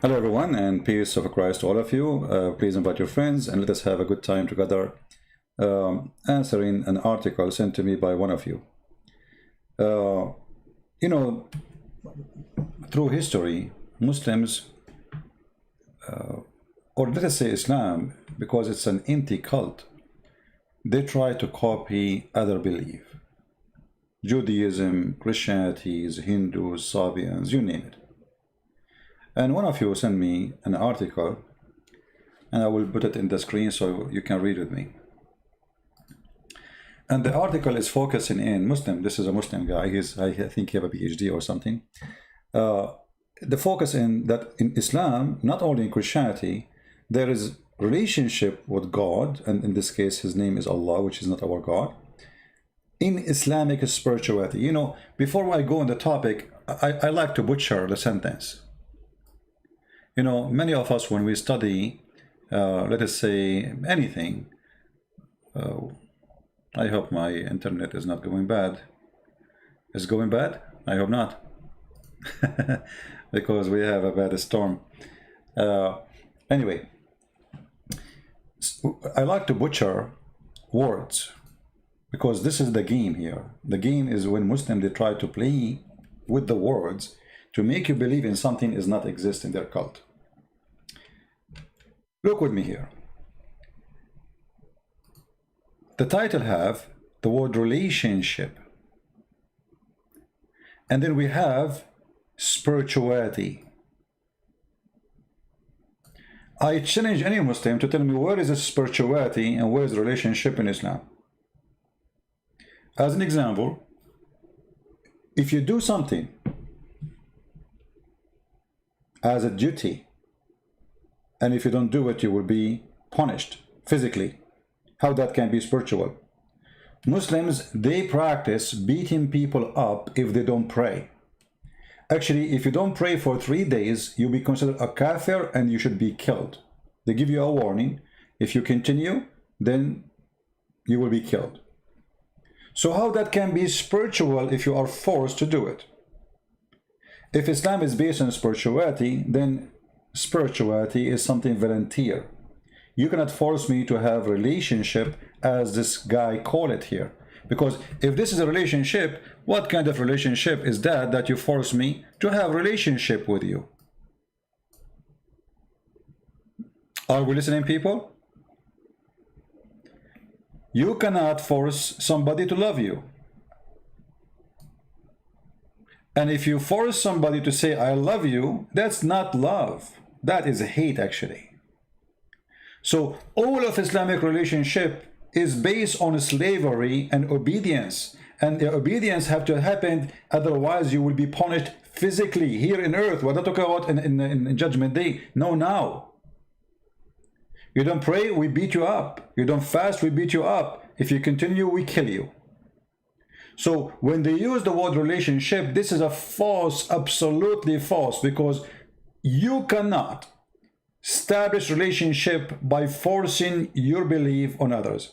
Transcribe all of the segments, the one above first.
Hello everyone, and peace of Christ to all of you. Please invite your friends and let us have a good time together answering an article sent to me by one of you. You know, through history, Muslims, or let us say Islam, because it's an empty cult, they try to copy other belief. Judaism, Christianity, Hindus, Sabians, you name it. And one of you sent me an article, and I will put it in the screen so you can read with me. And the article is focusing in Muslim. This is a Muslim guy. I think he have a PhD or something. The focus in that in Islam, not only in Christianity, there is relationship with God, and in this case, his name is Allah, which is not our God. In Islamic spirituality, you know, before I go on the topic, I like to butcher the sentence. You know, many of us, when we study, let us say, anything, I hope my internet is not going bad. Is it going bad? I hope not. Because we have a bad storm. Anyway, I like to butcher words, because this is the game here. The game is when Muslims, they try to play with the words to make you believe in something is not exist in their cult. Look with me here. The title have the word relationship. And then we have spirituality. I challenge any Muslim to tell me where is the spirituality and where is the relationship in Islam. As an example, if you do something as a duty, and if you don't do it, you will be punished physically. How that can be spiritual? Muslims, they practice beating people up if they don't pray. Actually, if you don't pray for 3 days, you'll be considered a kafir and you should be killed. They give you a warning. If you continue, then you will be killed. So how that can be spiritual if you are forced to do it? If Islam is based on spirituality, then spirituality is something volunteer. You cannot force me to have relationship as this guy call it here. Because if this is a relationship, what kind of relationship is that you force me to have relationship with you? Are we listening, people? You cannot force somebody to love you. And if you force somebody to say, I love you, that's not love. That is hate, actually. So all of Islamic relationship is based on slavery and obedience. And the obedience have to happen, otherwise you will be punished physically here in earth. We're not talking about in Judgment Day. No, now. You don't pray, we beat you up. You don't fast, we beat you up. If you continue, we kill you. So when they use the word relationship, this is a false, absolutely false, because you cannot establish relationship by forcing your belief on others.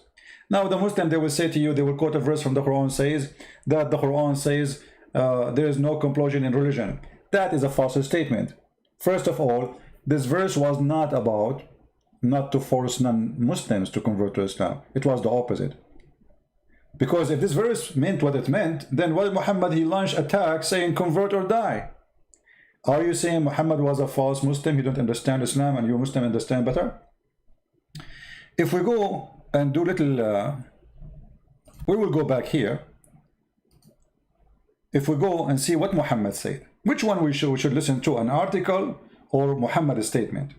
Now the Muslim, they will say to you, they will quote a verse from the Quran says that the Quran says there is no compulsion in religion. That is a false statement. First of all, this verse was not about not to force non-Muslims to convert to Islam. It was the opposite. Because if this verse meant what it meant, then why Muhammad, he launched attack saying convert or die? Are you saying Muhammad was a false Muslim? He don't understand Islam and you Muslim understand better? If we go and do little, we will go back here. If we go and see what Muhammad said, which one we should listen to, an article or Muhammad's statement?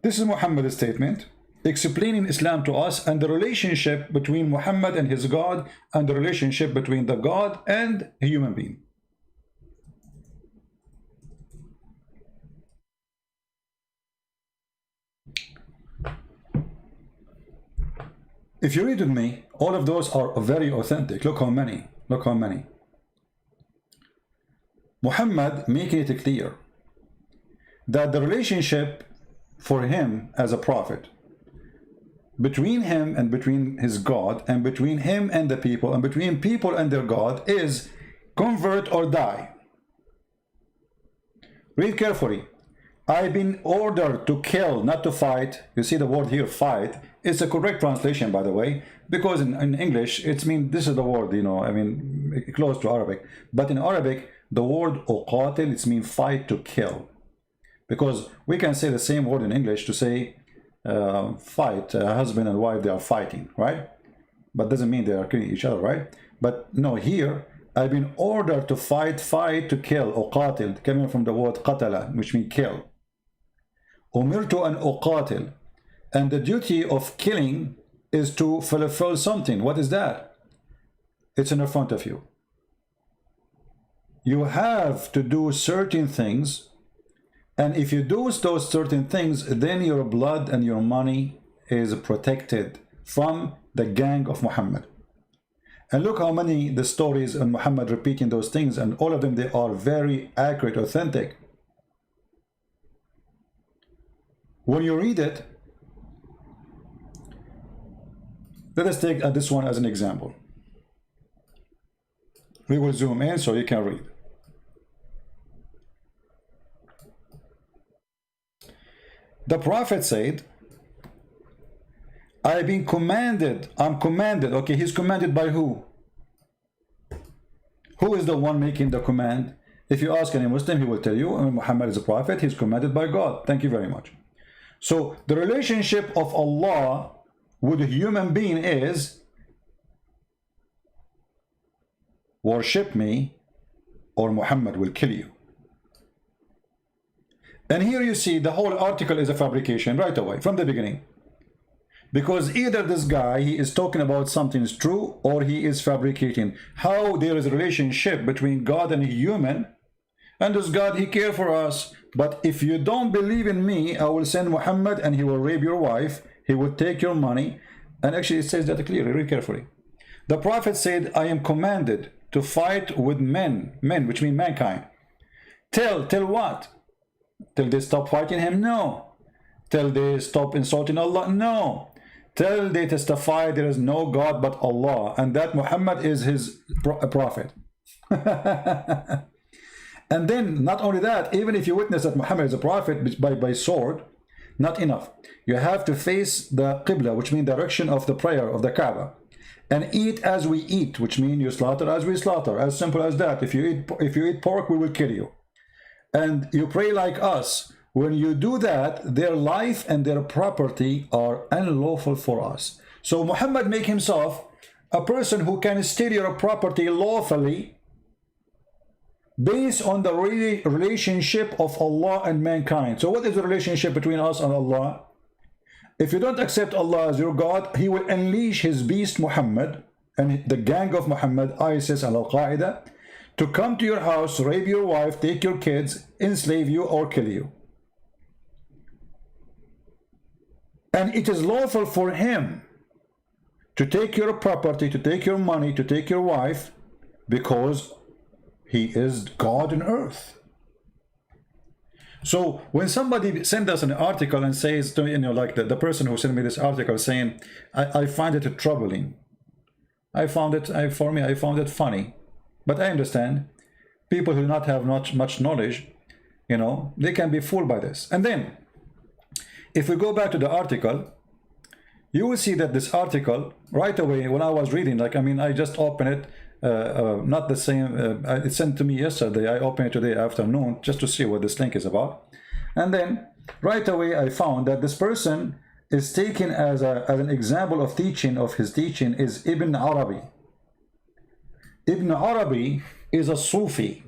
This is Muhammad's statement explaining Islam to us and the relationship between Muhammad and his God and the relationship between the God and a human being. If you read with me, all of those are very authentic. Look how many. Look how many. Muhammad making it clear that the relationship for him as a prophet, between him and between his God, and between him and the people, and between people and their God, is convert or die. Read carefully. I've been ordered to kill, not to fight. You see the word here, fight. It's a correct translation, by the way, because in English, it's mean, this is the word, you know, I mean, close to Arabic. But in Arabic, the word uqatil, it's mean fight, to kill. Because we can say the same word in English to say fight, husband and wife, they are fighting, right? But doesn't mean they are killing each other, right? But no, here, I've been ordered to fight, to kill, uqatil, coming from the word qatala, which means kill. Umirtu an uqatil. And the duty of killing is to fulfill something. What is that? It's in front of you. You have to do certain things, and if you do those certain things, then your blood and your money is protected from the gang of Muhammad. And look how many the stories on Muhammad repeating those things, and all of them, they are very accurate, authentic. When you read it, let us take this one as an example. We will zoom in so you can read. The Prophet said, I've been commanded, I'm commanded. Okay, he's commanded by who? Who is the one making the command? If you ask any Muslim, he will tell you, Muhammad is a prophet, he's commanded by God. Thank you very much. So the relationship of Allah with a human being is worship me or Muhammad will kill you. And here you see the whole article is a fabrication right away from the beginning. Because either this guy, he is talking about something is true, or he is fabricating. How there is a relationship between God and a human, and this God, he cares for us. But if you don't believe in me, I will send Muhammad and he will rape your wife, he will take your money. And actually it says that clearly, read carefully. The Prophet said, I am commanded to fight with men, which mean mankind. Till what? Till they stop fighting him? No. Till they stop insulting Allah? No. Till they testify there is no God but Allah, and that Muhammad is his prophet. And then, not only that, even if you witness that Muhammad is a prophet by sword, not enough. You have to face the Qibla, which means direction of the prayer of the Kaaba, and eat as we eat, which means you slaughter as we slaughter. As simple as that. If you eat pork, we will kill you. And you pray like us. When you do that, their life and their property are unlawful for us. So Muhammad make himself a person who can steal your property lawfully based on the relationship of Allah and mankind. So what is the relationship between us and Allah? If you don't accept Allah as your God, he will unleash his beast Muhammad and the gang of Muhammad, ISIS and Al-Qaeda, to come to your house, rape your wife, take your kids, enslave you or kill you. And it is lawful for him to take your property, to take your money, to take your wife, because he is God on earth. So when somebody sends us an article and says to me, you know, like the person who sent me this article saying, I find it troubling. I found it funny. But I understand people who do not have much knowledge, you know, they can be fooled by this. And then if we go back to the article, you will see that this article right away, when I was reading, like, I mean, I just opened it, not the same, it sent to me yesterday, I opened it today afternoon just to see what this link is about. And then right away I found that this person is taken as an example of teaching, of his teaching is Ibn Arabi. Ibn Arabi is a Sufi.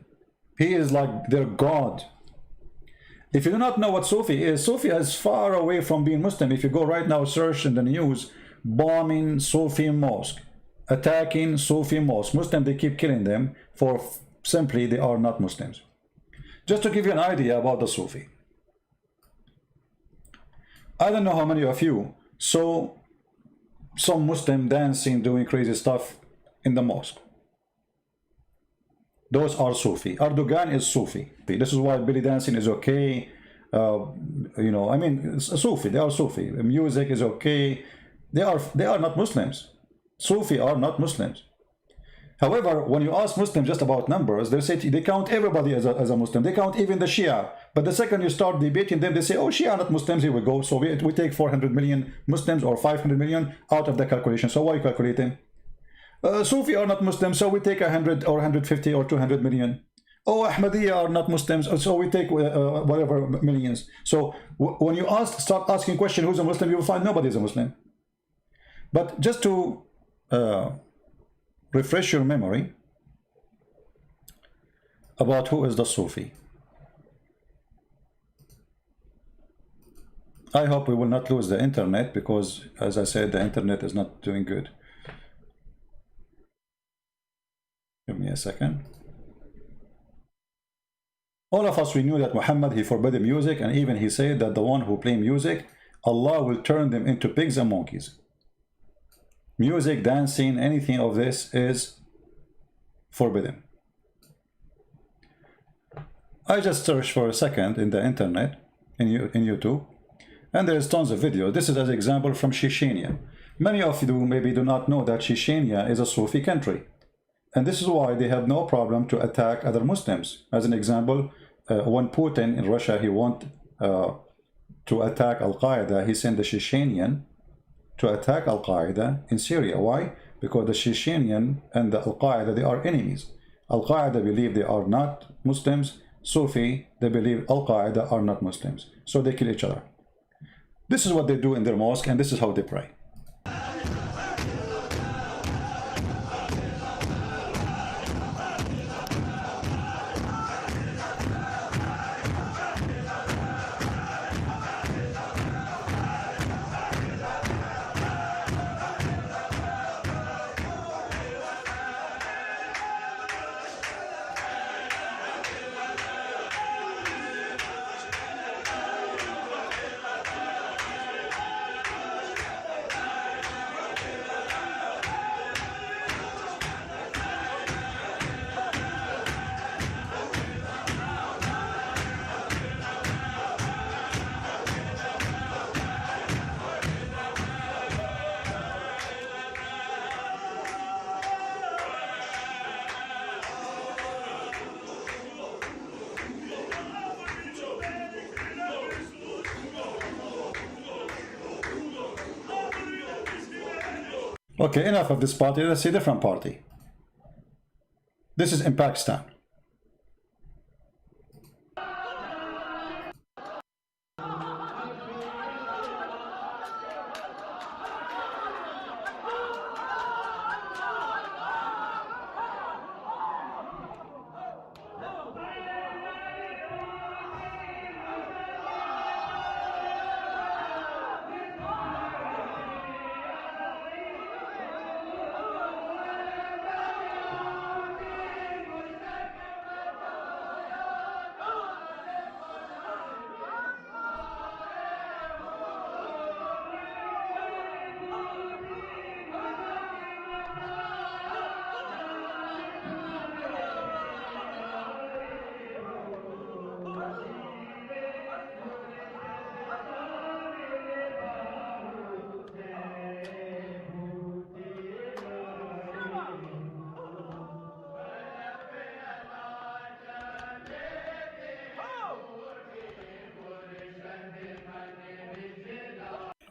He is like their God. If you do not know what Sufi is far away from being Muslim. If you go right now, search in the news, bombing Sufi mosque, attacking Sufi mosque. Muslims, they keep killing them for simply they are not Muslims. Just to give you an idea about the Sufi. I don't know how many of you saw some Muslim dancing, doing crazy stuff in the mosque. Those are Sufi. Erdogan is Sufi. This is why belly dancing is okay. You know, I mean, Sufi. They are Sufi. Music is okay. They are not Muslims. Sufi are not Muslims. However, when you ask Muslims just about numbers, they say they count everybody as a Muslim. They count even the Shia But the second you start debating them, they say, oh, Shia are not Muslims, here we go. So we take 400 million Muslims or 500 million out of the calculation. So why are you calculating? Sufi are not Muslims, so we take 100 or 150 or 200 million. Oh, Ahmadiyya are not Muslims, so we take whatever millions. So when you start asking question, who's a Muslim, you will find nobody is a Muslim. But just to refresh your memory about who is the Sufi. I hope we will not lose the internet, because as I said, the internet is not doing good. Give me a second. All of us, we knew that Muhammad, he forbade music, and even he said that the one who play music, Allah will turn them into pigs and monkeys. Music, dancing, anything of this is forbidden. I just searched for a second in the internet, in YouTube, and there's tons of videos. This is an example from Chechnya. Many of you maybe do not know that Chechnya is a Sufi country. And this is why they have no problem to attack other Muslims. As an example, when Putin in Russia, he want to attack Al-Qaeda, he sent the Chechenian to attack Al-Qaeda in Syria. Why? Because the Chechenian and the Al-Qaeda, they are enemies. Al-Qaeda believe they are not Muslims. Sufi, they believe Al-Qaeda are not Muslims. So they kill each other. This is what they do in their mosque, and this is how they pray. Okay, enough of this party. Let's see a different party. This is in Pakistan.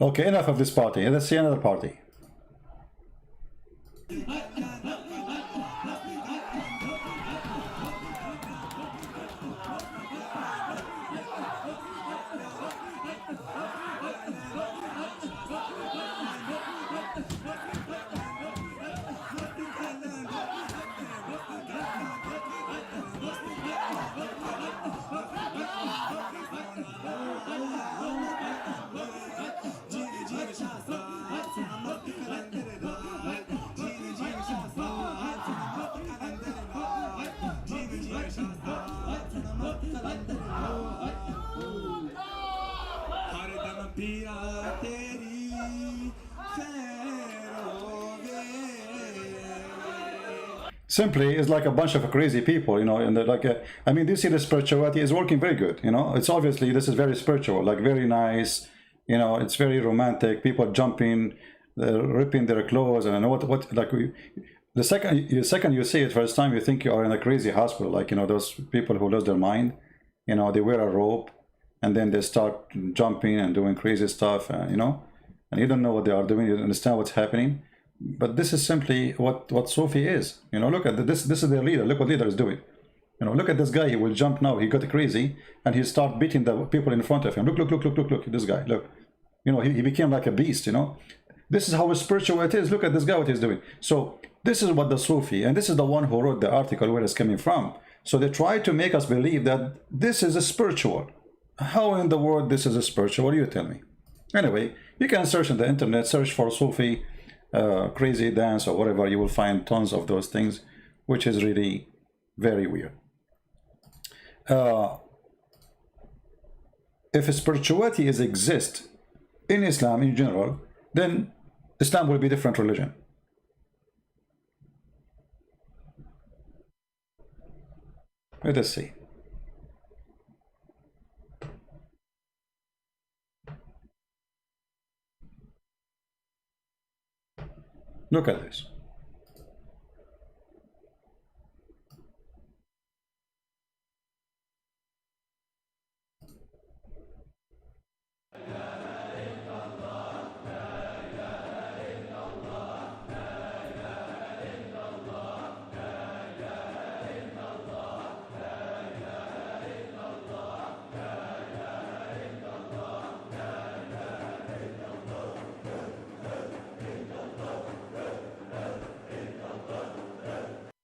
Okay, enough of this party. Let's see another party. Simply is like a bunch of crazy people, you know, and they're like, I mean, this see the spirituality is working very good, you know. It's obviously, this is very spiritual, like very nice, you know, it's very romantic, people jumping, ripping their clothes, and what like the second you see it first time, you think you are in a crazy hospital, like, you know, those people who lose their mind. You know, they wear a robe and then they start jumping and doing crazy stuff, you know, and you don't know what they are doing. You don't understand what's happening. But this is simply what Sufi is. You know, look at this. This is their leader. Look what leader is doing. You know, look at this guy. He will jump now. He got crazy and he start beating the people in front of him. Look, look, look, look, look, look. This guy. Look. You know, he became like a beast. You know, this is how spiritual it is. Look at this guy. What he's doing. So this is what the Sufi, and this is the one who wrote the article where it's coming from. So they try to make us believe that this is a spiritual. How in the world this is a spiritual? You tell me. Anyway, you can search on the internet, search for Sufi crazy dance or whatever. You will find tons of those things, which is really very weird. If spirituality exists in Islam in general, then Islam will be a different religion. Let us see. Look at this.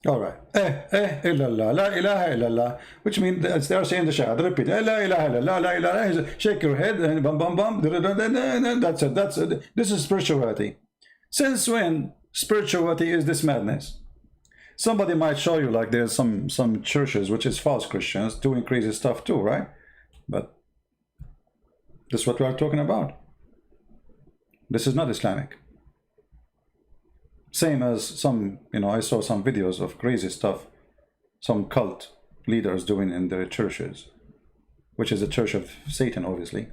All right. Illallah, la ilaha illallah, which means they are saying the Shahad. Repeat. La ilaha illallah, la ilaha. Shake your head and bum bum bum. That's it. That's it. This is spirituality. Since when spirituality is this madness? Somebody might show you like there's some churches which is false Christians doing crazy stuff too, right? But this is what we are talking about. This is not Islamic. Same as some, you know, I saw some videos of crazy stuff some cult leaders doing in their churches, which is the church of Satan, obviously.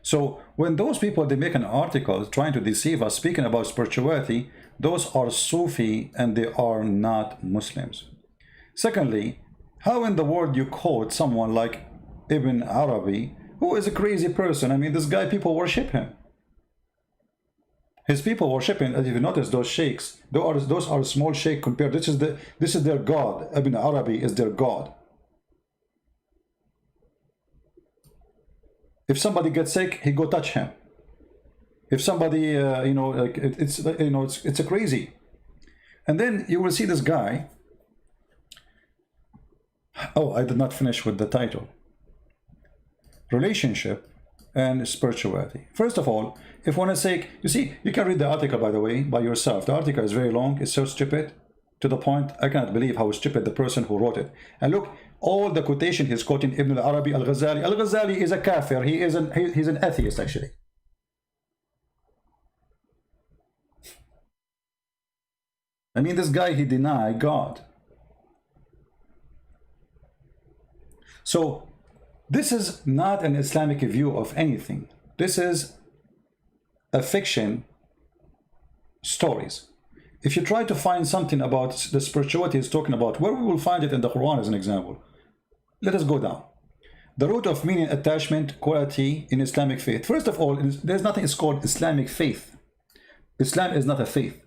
So when those people, they make an article trying to deceive us, speaking about spirituality, those are Sufi and they are not Muslims. Secondly, how in the world you quote someone like Ibn Arabi, who is a crazy person? I mean, this guy, people worship him. His people worship him. If you notice those sheikhs, those are small sheikh compared. This is their god. Ibn Arabi is their god. If somebody gets sick, he go touch him. If somebody, you know, like it's a crazy. And then you will see this guy. Oh, I did not finish with the title. Relationship and spirituality. First of all, if one is saying, you see, you can read the article, by the way, by yourself. The article is very long. It's so stupid, to the point. I cannot believe how stupid the person who wrote it. And look, all the quotation he's quoting Ibn al-Arabi, al-Ghazali. Al-Ghazali is a kafir. He's an atheist, actually. I mean, this guy, he denied God. So this is not an Islamic view of anything. This is a fiction stories. If you try to find something about the spirituality he's talking about, where we will find it in the Quran as an example. Let us go down. The root of meaning, attachment, quality in Islamic faith. First of all, there's nothing is called Islamic faith. Islam is not a faith.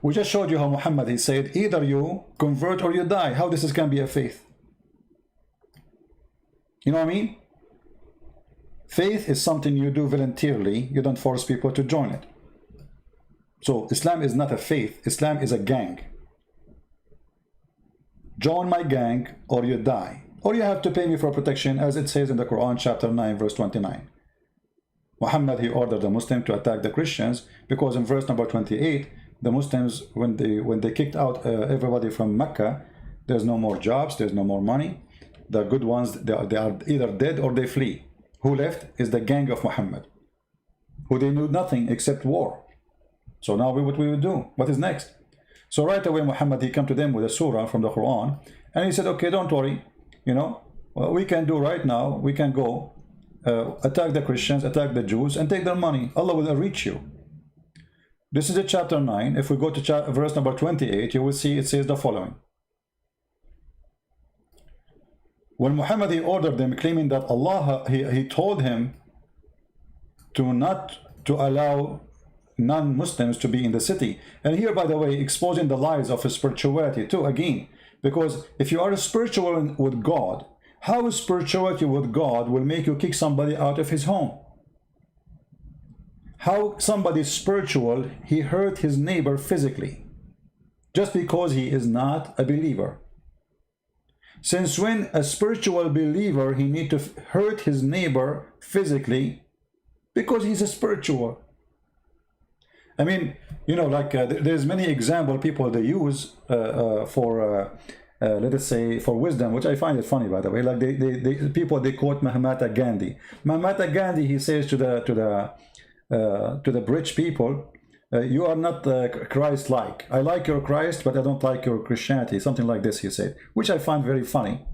We just showed you how Muhammad, he said, either you convert or you die. How this can be a faith? You know what I mean? Faith is something you do voluntarily. You don't force people to join it. So Islam is not a faith. Islam is a gang. Join my gang or you die. Or you have to pay me for protection, as it says in the Quran, chapter 9, verse 29. Muhammad, he ordered the Muslims to attack the Christians because in verse number 28, the Muslims, when they kicked out everybody from Mecca, there's no more jobs, there's no more money. The good ones, they are either dead or they flee. Who left is the gang of Muhammad, who they knew nothing except war. So now what we would do? What is next? So right away, Muhammad, he came to them with a surah from the Quran, and he said, okay, don't worry, you know, what we can do right now, we can go attack the Christians, attack the Jews, and take their money. Allah will reach you. This is the chapter 9. If we go to verse number 28, you will see it says the following. When Muhammad, he ordered them, claiming that Allah, he told him to not to allow non-Muslims to be in the city. And here, by the way, exposing the lies of spirituality too, again, because if you are spiritual with God, how spirituality with God will make you kick somebody out of his home? How somebody spiritual, he hurt his neighbor physically just because he is not a believer? Since when a spiritual believer, he need to hurt his neighbor physically because he's a spiritual? I mean, you know, like there's many example people they use for let us say for wisdom, which I find it funny, by the way. Like they quote Mahatma Gandhi. Mahatma Gandhi, he says to the British people, you are not Christ-like. I like your Christ, but I don't like your Christianity. Something like this, he said, which I find very funny,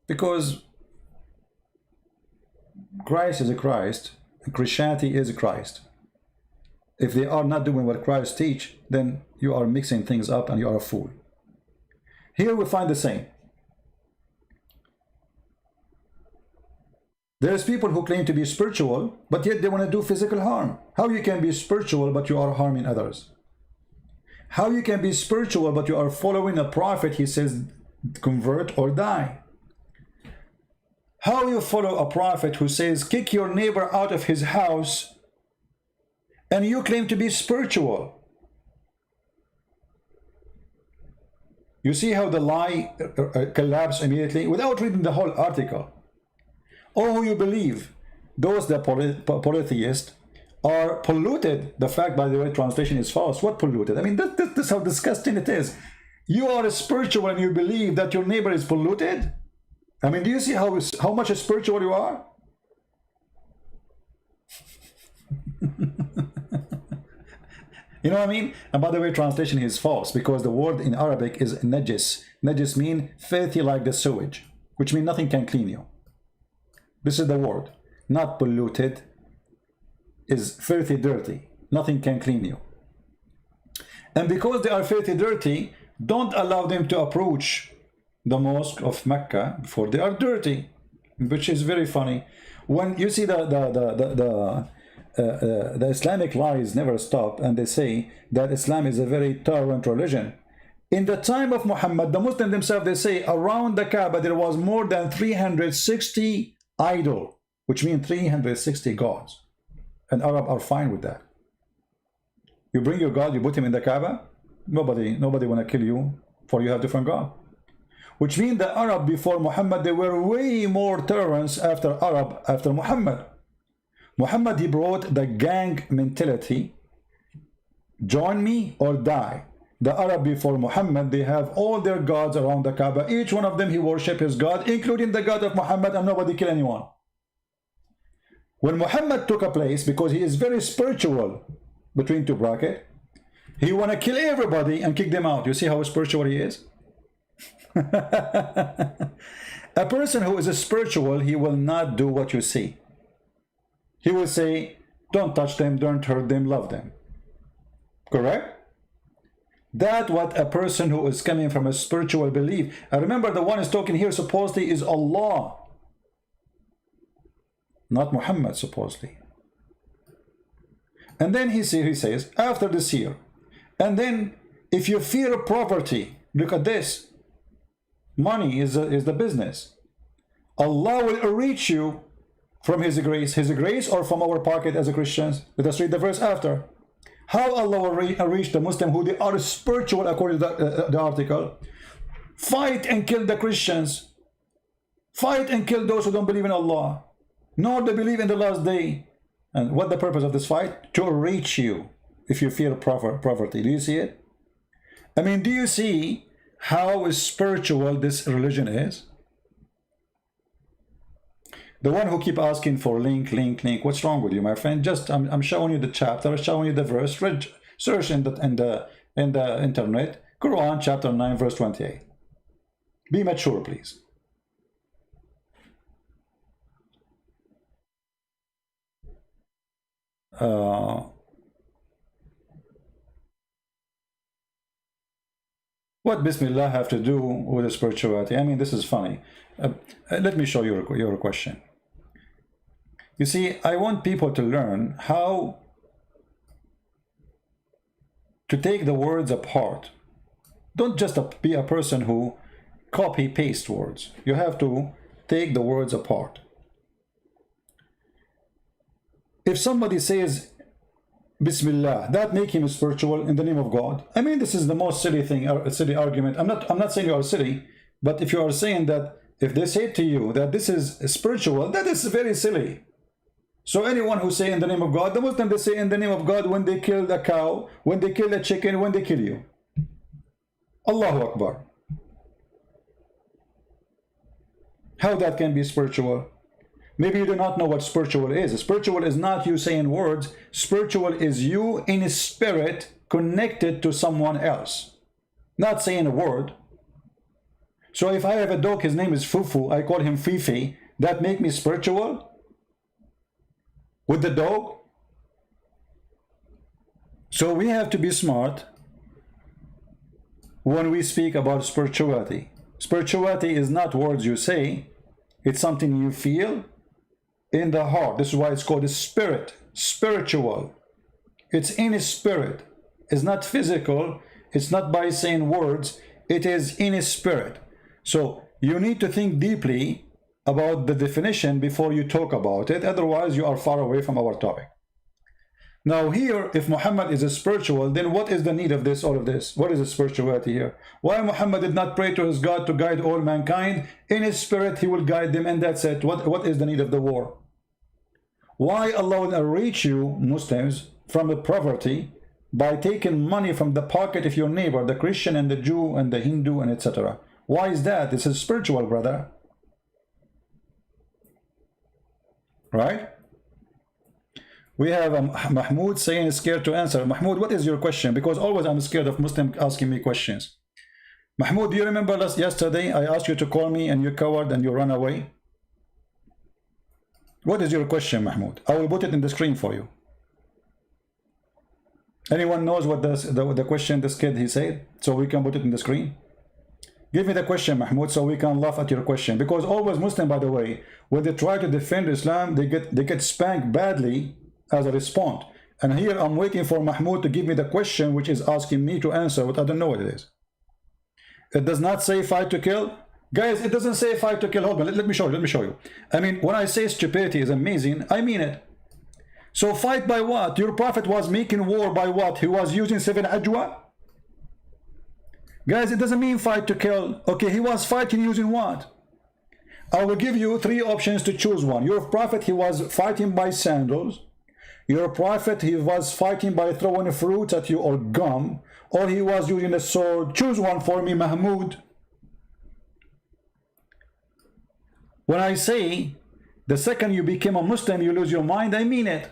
because Christ is a Christ, and Christianity is a Christ. If they are not doing what Christ teach, then you are mixing things up and you are a fool. Here we find the same. There's people who claim to be spiritual, but yet they want to do physical harm. How you can be spiritual, but you are harming others? How you can be spiritual, but you are following a prophet, he says, convert or die? How you follow a prophet who says, kick your neighbor out of his house, and you claim to be spiritual? You see how the lie collapsed immediately without reading the whole article. Or who you believe, those that polytheists are polluted. The fact, by the way, translation is false. What polluted? I mean, that's how disgusting it is. You are a spiritual and you believe that your neighbor is polluted? I mean, do you see how much a spiritual you are? You know what I mean? And by the way, translation is false, because the word in Arabic is najis. Najis mean filthy like the sewage, which means nothing can clean you. This is the word. Not polluted is filthy dirty. Nothing can clean you. And because they are filthy dirty, don't allow them to approach the mosque of Mecca before they are dirty, which is very funny. When you see the Islamic lies never stop, and they say that Islam is a very tolerant religion. In the time of Muhammad, the Muslims themselves, they say around the Kaaba there was more than 360 idol, which means 360 gods, and Arab are fine with that. You bring your God, you put him in the Kaaba, nobody want to kill you for you have different God. Which means the Arab before Muhammad, they were way more tolerant after Muhammad. Muhammad, he brought the gang mentality, join me or die. The Arab before Muhammad, they have all their gods around the Kaaba. Each one of them, he worship his God, including the God of Muhammad, and nobody kill anyone. When Muhammad took a place, because he is very spiritual, between two brackets, he want to kill everybody and kick them out. You see how spiritual he is? A person who is a spiritual, he will not do what you see. He will say, don't touch them, don't hurt them, love them. Correct? That's what a person who is coming from a spiritual belief. And remember, the one is talking here supposedly is Allah, not Muhammad, supposedly. And then he says, after this year, and then if you fear poverty, look at this. Money is the business. Allah will reach you from His grace or from our pocket as a Christians. Let us read the verse after. How Allah will reach the Muslim who they are spiritual, according to the article. Fight and kill the Christians. Fight and kill those who don't believe in Allah, nor they believe in the last day. And what the purpose of this fight? To reach you if you fear poverty. Do you see it? I mean, do you see how spiritual this religion is? The one who keep asking for link, what's wrong with you, my friend? Just I'm showing you the chapter, showing you the verse. Search in the internet, Quran chapter 9 verse 28. Be mature, please. What Bismillah have to do with the spirituality? I mean, this is funny. Let me show you your question. You see, I want people to learn how to take the words apart. Don't just be a person who copy-paste words. You have to take the words apart. If somebody says Bismillah, that make him spiritual in the name of God. I mean, this is the most silly thing, silly argument. I'm not saying you are silly, but if you are saying that, if they say to you that this is spiritual, that is very silly. So anyone who say in the name of God, the Muslims, they say in the name of God when they kill a cow, when they kill a chicken, when they kill you. Allahu Akbar. How that can be spiritual? Maybe you do not know what spiritual is. Spiritual is not you saying words. Spiritual is you in spirit connected to someone else. Not saying a word. So if I have a dog, his name is Fufu, I call him Fifi, that make me spiritual? With the dog? So we have to be smart when we speak about spirituality. Spirituality is not words you say. It's something you feel in the heart. This is why it's called a spirit, spiritual. It's in a spirit. It's not physical. It's not by saying words. It is in a spirit. So you need to think deeply about the definition before you talk about it. Otherwise, you are far away from our topic. Now here, if Muhammad is a spiritual, then what is the need of this, all of this? What is the spirituality here? Why Muhammad did not pray to his God to guide all mankind? In his spirit, he will guide them, and that's it. What is the need of the war? Why Allah will reach you, Muslims, from the poverty by taking money from the pocket of your neighbor, the Christian and the Jew and the Hindu and etc.? Why is that? This is spiritual, brother. Right? We have Mahmoud saying scared to answer. Mahmoud, what is your question? Because always I'm scared of Muslims asking me questions. Mahmoud, do you remember yesterday I asked you to call me and you cowered and you ran away? What is your question, Mahmoud? I will put it in the screen for you. Anyone knows what the question this kid he said? So we can put it in the screen. Give me the question, Mahmoud, so we can laugh at your question. Because always Muslim, by the way, when they try to defend Islam, they get spanked badly as a response. And here I'm waiting for Mahmoud to give me the question which is asking me to answer, but I don't know what it is. It does not say fight to kill. Guys, it doesn't say fight to kill. Hold on, let me show you. I mean, when I say stupidity is amazing, I mean it. So fight by what? Your prophet was making war by what? He was using 7 ajwa? Guys, it doesn't mean fight to kill. Okay, he was fighting using what? I will give you 3 options to choose one. Your prophet, he was fighting by sandals. Your prophet, he was fighting by throwing fruits at you or gum. Or he was using a sword. Choose one for me, Mahmoud. When I say the second you become a Muslim, you lose your mind, I mean it.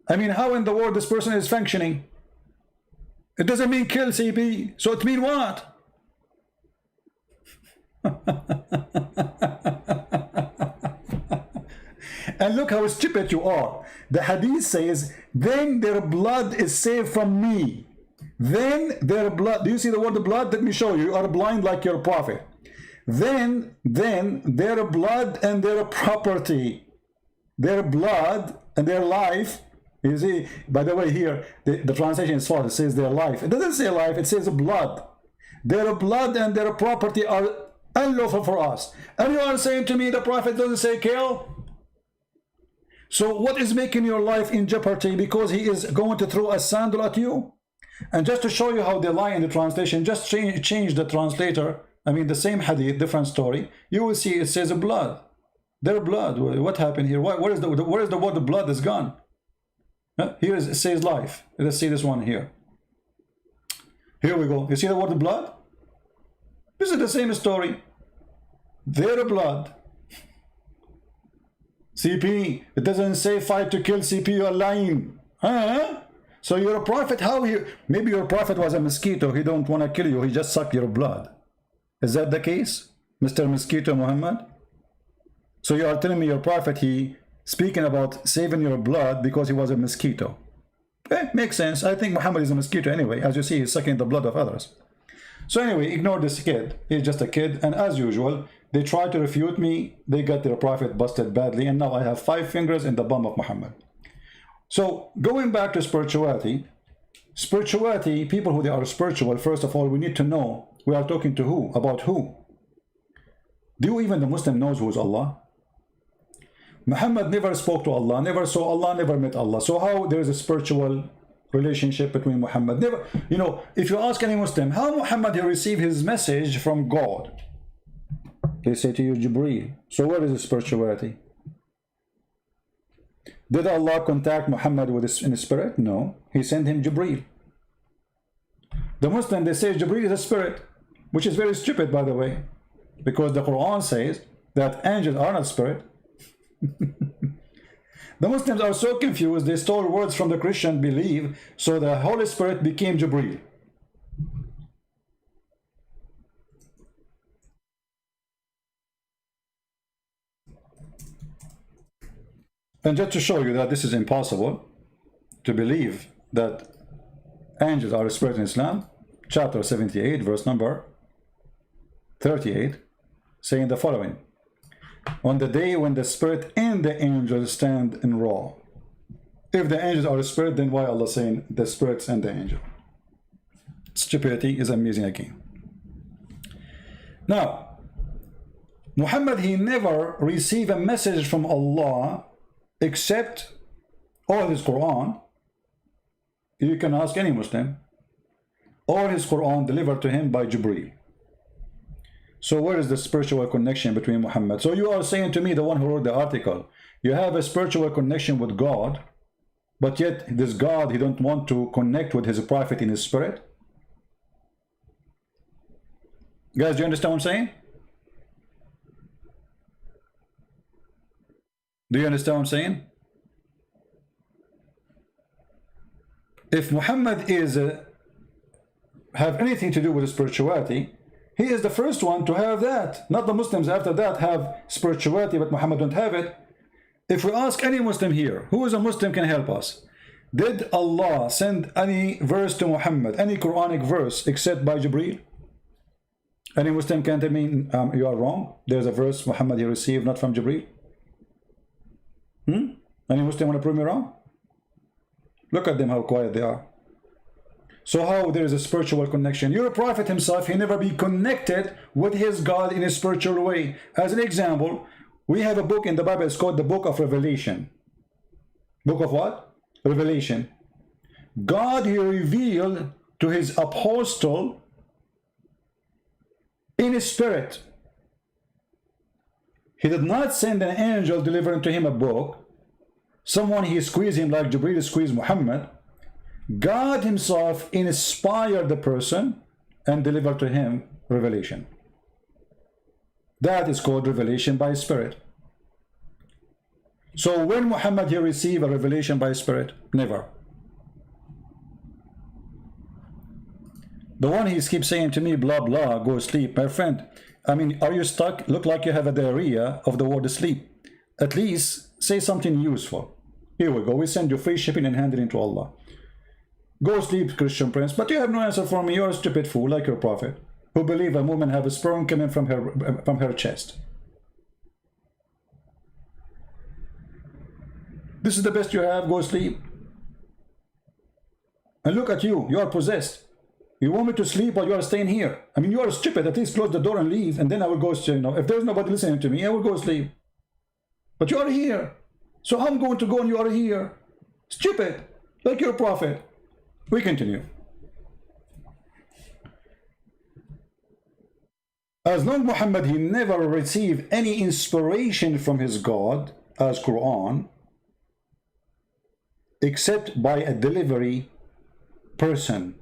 I mean, how in the world this person is functioning? It doesn't mean kill, CP. So it mean what? And look how stupid you are. The hadith says, then their blood is saved from me. Then their blood, do you see the word blood? Let me show you. You are blind like your prophet. Then their blood and their property, their blood and their life. You see, by the way, here the translation is false. It says their life. It doesn't say life, it says blood. Their blood and their property are unlawful for us. And you are saying to me the prophet doesn't say kill? So what is making your life in jeopardy? Because he is going to throw a sandal at you? And just to show you how they lie in the translation, just change the translator. I mean, the same hadith, different story. You will see it says blood. Their blood. What happened here? Where is the word blood is gone? Here it says life. Let's see this one here. Here we go. You see the word blood? This is the same story. Their blood. CP, it doesn't say fight to kill. CP, you are lying. Huh? So you're a prophet. How you? Maybe your prophet was a mosquito. He don't want to kill you. He just sucked your blood. Is that the case, Mr. Mosquito Muhammad? So you are telling me your prophet, he speaking about saving your blood because he was a mosquito. Makes sense. I think Muhammad is a mosquito anyway. As you see, he's sucking the blood of others. So anyway, ignore this kid. He's just a kid, and as usual, they try to refute me. They got their prophet busted badly, and now I have 5 fingers in the bum of Muhammad. So going back to spirituality, people who they are spiritual, first of all, we need to know we are talking to who, about who. Do even the Muslim knows who is Allah? Muhammad never spoke to Allah, never saw Allah, never met Allah. So how there is a spiritual relationship between Muhammad? Never, you know, if you ask any Muslim, how Muhammad he received his message from God? They say to you, Jibreel. So where is the spirituality? Did Allah contact Muhammad with in his spirit? No. He sent him Jibreel. The Muslim, they say Jibreel is a spirit, which is very stupid, by the way, because the Quran says that angels are not spirit. The Muslims are so confused, they stole words from the Christian belief, so the Holy Spirit became Jibreel. And just to show you that this is impossible to believe that angels are a spirit in Islam, chapter 78, verse number 38, saying the following: on the day when the spirit and the angels stand in raw. If the angels are a spirit, then why Allah saying the spirits and the angel? Stupidity is amazing again. Now, Muhammad, he never received a message from Allah except all his Quran. You can ask any Muslim. All his Quran delivered to him by Jibreel. So where is the spiritual connection between Muhammad? So you are saying to me, the one who wrote the article, you have a spiritual connection with God, but yet this God, he don't want to connect with his prophet in his spirit? Guys, do you understand what I'm saying? Do you understand what I'm saying? If Muhammad is have anything to do with spirituality, he is the first one to have that. Not the Muslims after that have spirituality, but Muhammad don't have it. If we ask any Muslim here, who is a Muslim can help us? Did Allah send any verse to Muhammad, any Quranic verse, except by Jibreel? Any Muslim can tell me you are wrong? There's a verse Muhammad he received not from Jibreel? Any Muslim want to prove me wrong? Look at them, how quiet they are. So how there is a spiritual connection? Your prophet himself, he never be connected with his God in a spiritual way. As an example, we have a book in the Bible, it's called the Book of Revelation. Book of what? Revelation. God, he revealed to his apostle in his spirit. He did not send an angel delivering to him a book. Someone he squeezed him like Jibreel squeezed Muhammad. God himself inspired the person and delivered to him revelation. That is called revelation by spirit. So when Muhammad he received a revelation by spirit? Never. The one he keeps saying to me, blah blah, go sleep. My friend, I mean, are you stuck? Look like you have a diarrhea of the word sleep. At least say something useful. Here we go, we send you free shipping and handling to Allah. Go sleep, Christian prince. But you have no answer for me. You're a stupid fool like your prophet, who believe a woman have a sperm coming from her chest. This is the best you have. Go sleep. And look at you. You are possessed. You want me to sleep while you are staying here? I mean, you are stupid. At least close the door and leave, and then I will go. You know, if there's nobody listening to me, I will go sleep. But you are here. So I'm going to go and you are here. Stupid, like your prophet. We continue. As long Muhammad, he never received any inspiration from his God as Quran, except by a delivery person,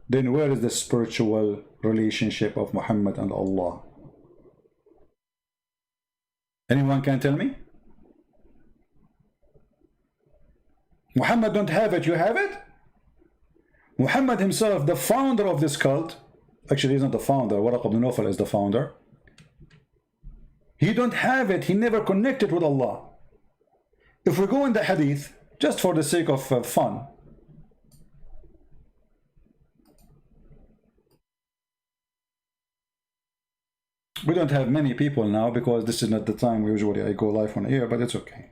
then where is the spiritual relationship of Muhammad and Allah? Anyone can tell me? Muhammad don't have it, you have it? Muhammad himself, the founder of this cult, actually he's not the founder, Waraq ibn Nawfal is the founder. He don't have it, he never connected with Allah. If we go in the hadith, just for the sake of fun, We don't have many people now because this is not the time usually I go live on air, but it's okay.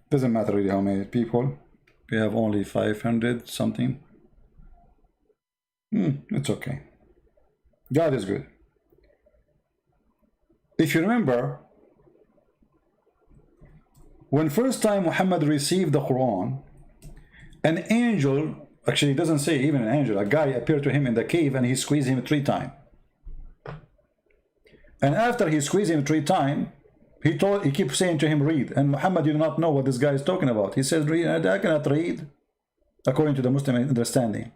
Doesn't matter really how many people. We have only 500 something. It's okay. God is good. If you remember, when first time Muhammad received the Quran, an angel, actually it doesn't say even an angel, a guy appeared to him in the cave and he squeezed him 3 times. And after he squeezed him 3 times, he kept saying to him, read. And Muhammad did not know what this guy is talking about. He says, read. I cannot read, according to the Muslim understanding.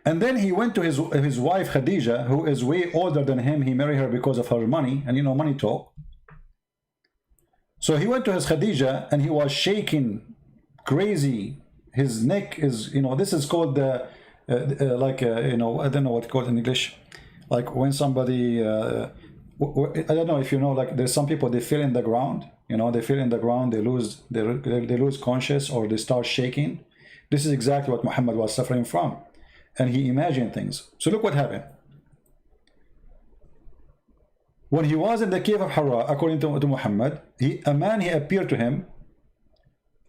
And then he went to his wife Khadija, who is way older than him. He married her because of her money, and you know, money talk. So he went to his Khadija and he was shaking crazy. His neck is, you know, this is called the you know, I don't know what it's called in English, like when somebody I don't know if you know, like there's some people, they feel in the ground, you know, they feel in the ground, they lose conscious, or they start shaking. This is exactly what Muhammad was suffering from, and he imagined things. So look what happened. When he was in the cave of Hira, according to Muhammad, a man appeared to him,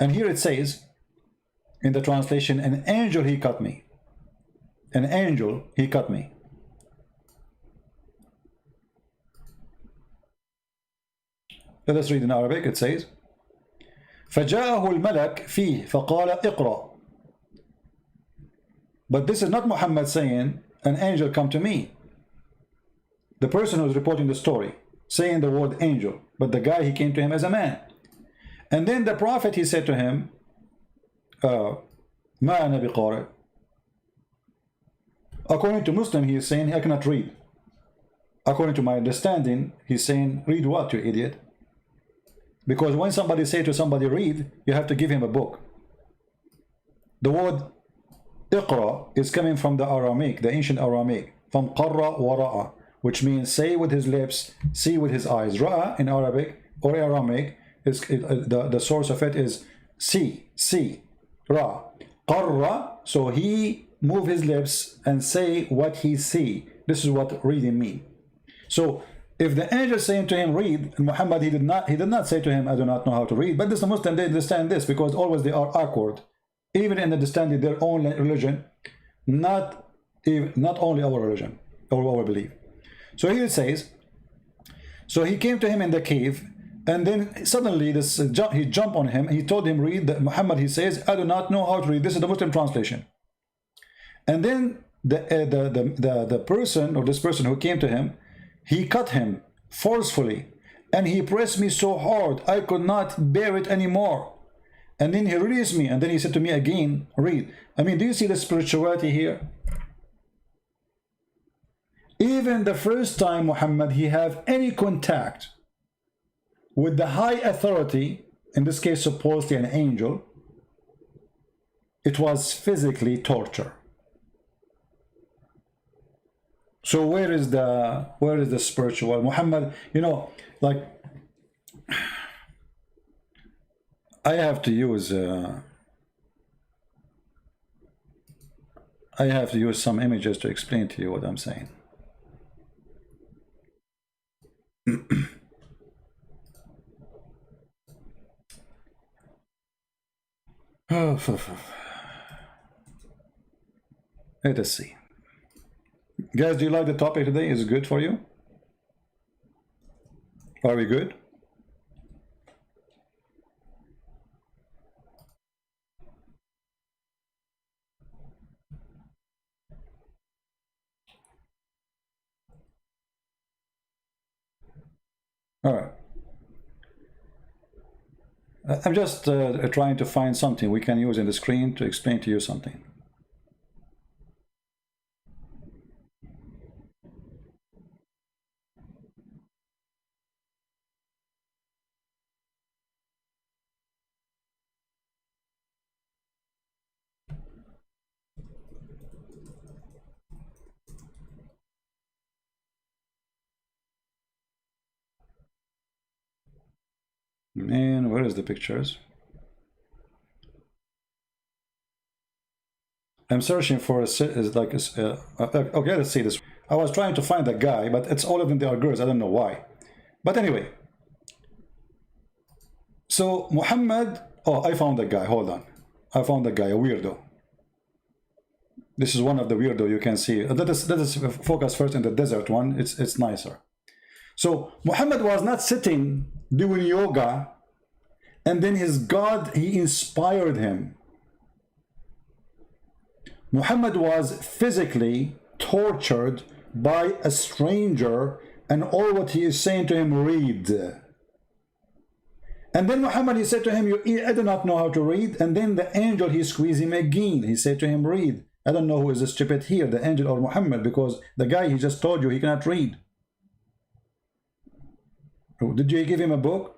and here it says in the translation, an angel he cut me. An angel he cut me. Let us read in Arabic. It says, فجاءه الملك فيه فقال اقرأ. But this is not Muhammad saying, an angel come to me. The person who's reporting the story, saying the word angel, but the guy, he came to him as a man. And then the prophet, he said to him, ما أنا بقارئ. According to Muslim, he is saying, I cannot read. According to my understanding, he's saying, read what, you idiot? Because when somebody say to somebody, read, you have to give him a book. The word iqra is coming from the Aramaic, the ancient Aramaic, from qarra wa ra'a, which means say with his lips, see with his eyes. Ra'a in Arabic or Aramaic, the source of it is see, ra. Qarra, so he move his lips and say what he see. This is what reading mean. So if the angel saying to him, read, Muhammad, he did not say to him, I do not know how to read. But the Muslims, they understand this, because always they are awkward, even in understanding their own religion, not only our religion or our belief. So here it says, so he came to him in the cave, and then suddenly he jumped on him. He told him, read. Muhammad, he says, I do not know how to read. This is the Muslim translation. And then the person, or this person who came to him, he cut him forcefully, and he pressed me so hard I could not bear it anymore. And then he released me, and then he said to me again, read. I mean, do you see the spirituality here? Even the first time Muhammad, he have any contact with the high authority, in this case supposedly an angel, it was physically torture. So where is the spiritual? Muhammad, you know, like, I have to use some images to explain to you what I'm saying. Let us see. Guys, do you like the topic today? Is it good for you? Are we good? All right. I'm just trying to find something we can use in the screen to explain to you something. Man, where is the pictures? I'm searching for okay, let's see this. I was trying to find a guy, but it's all of them, they are girls. I don't know why. But anyway. So Muhammad, oh, I found a guy. Hold on. I found a guy, a weirdo. This is one of the weirdo you can see. Let us focus first in the desert one. It's nicer. So Muhammad was not sitting doing yoga, and then his God, he inspired him. Muhammad was physically tortured by a stranger, and all what he is saying to him, read. And then Muhammad, he said to him, I do not know how to read. And then the angel, he squeezed him again. He said to him, read. I don't know who is the stupid here, the angel or Muhammad, because the guy, he just told you he cannot read. Did you give him a book?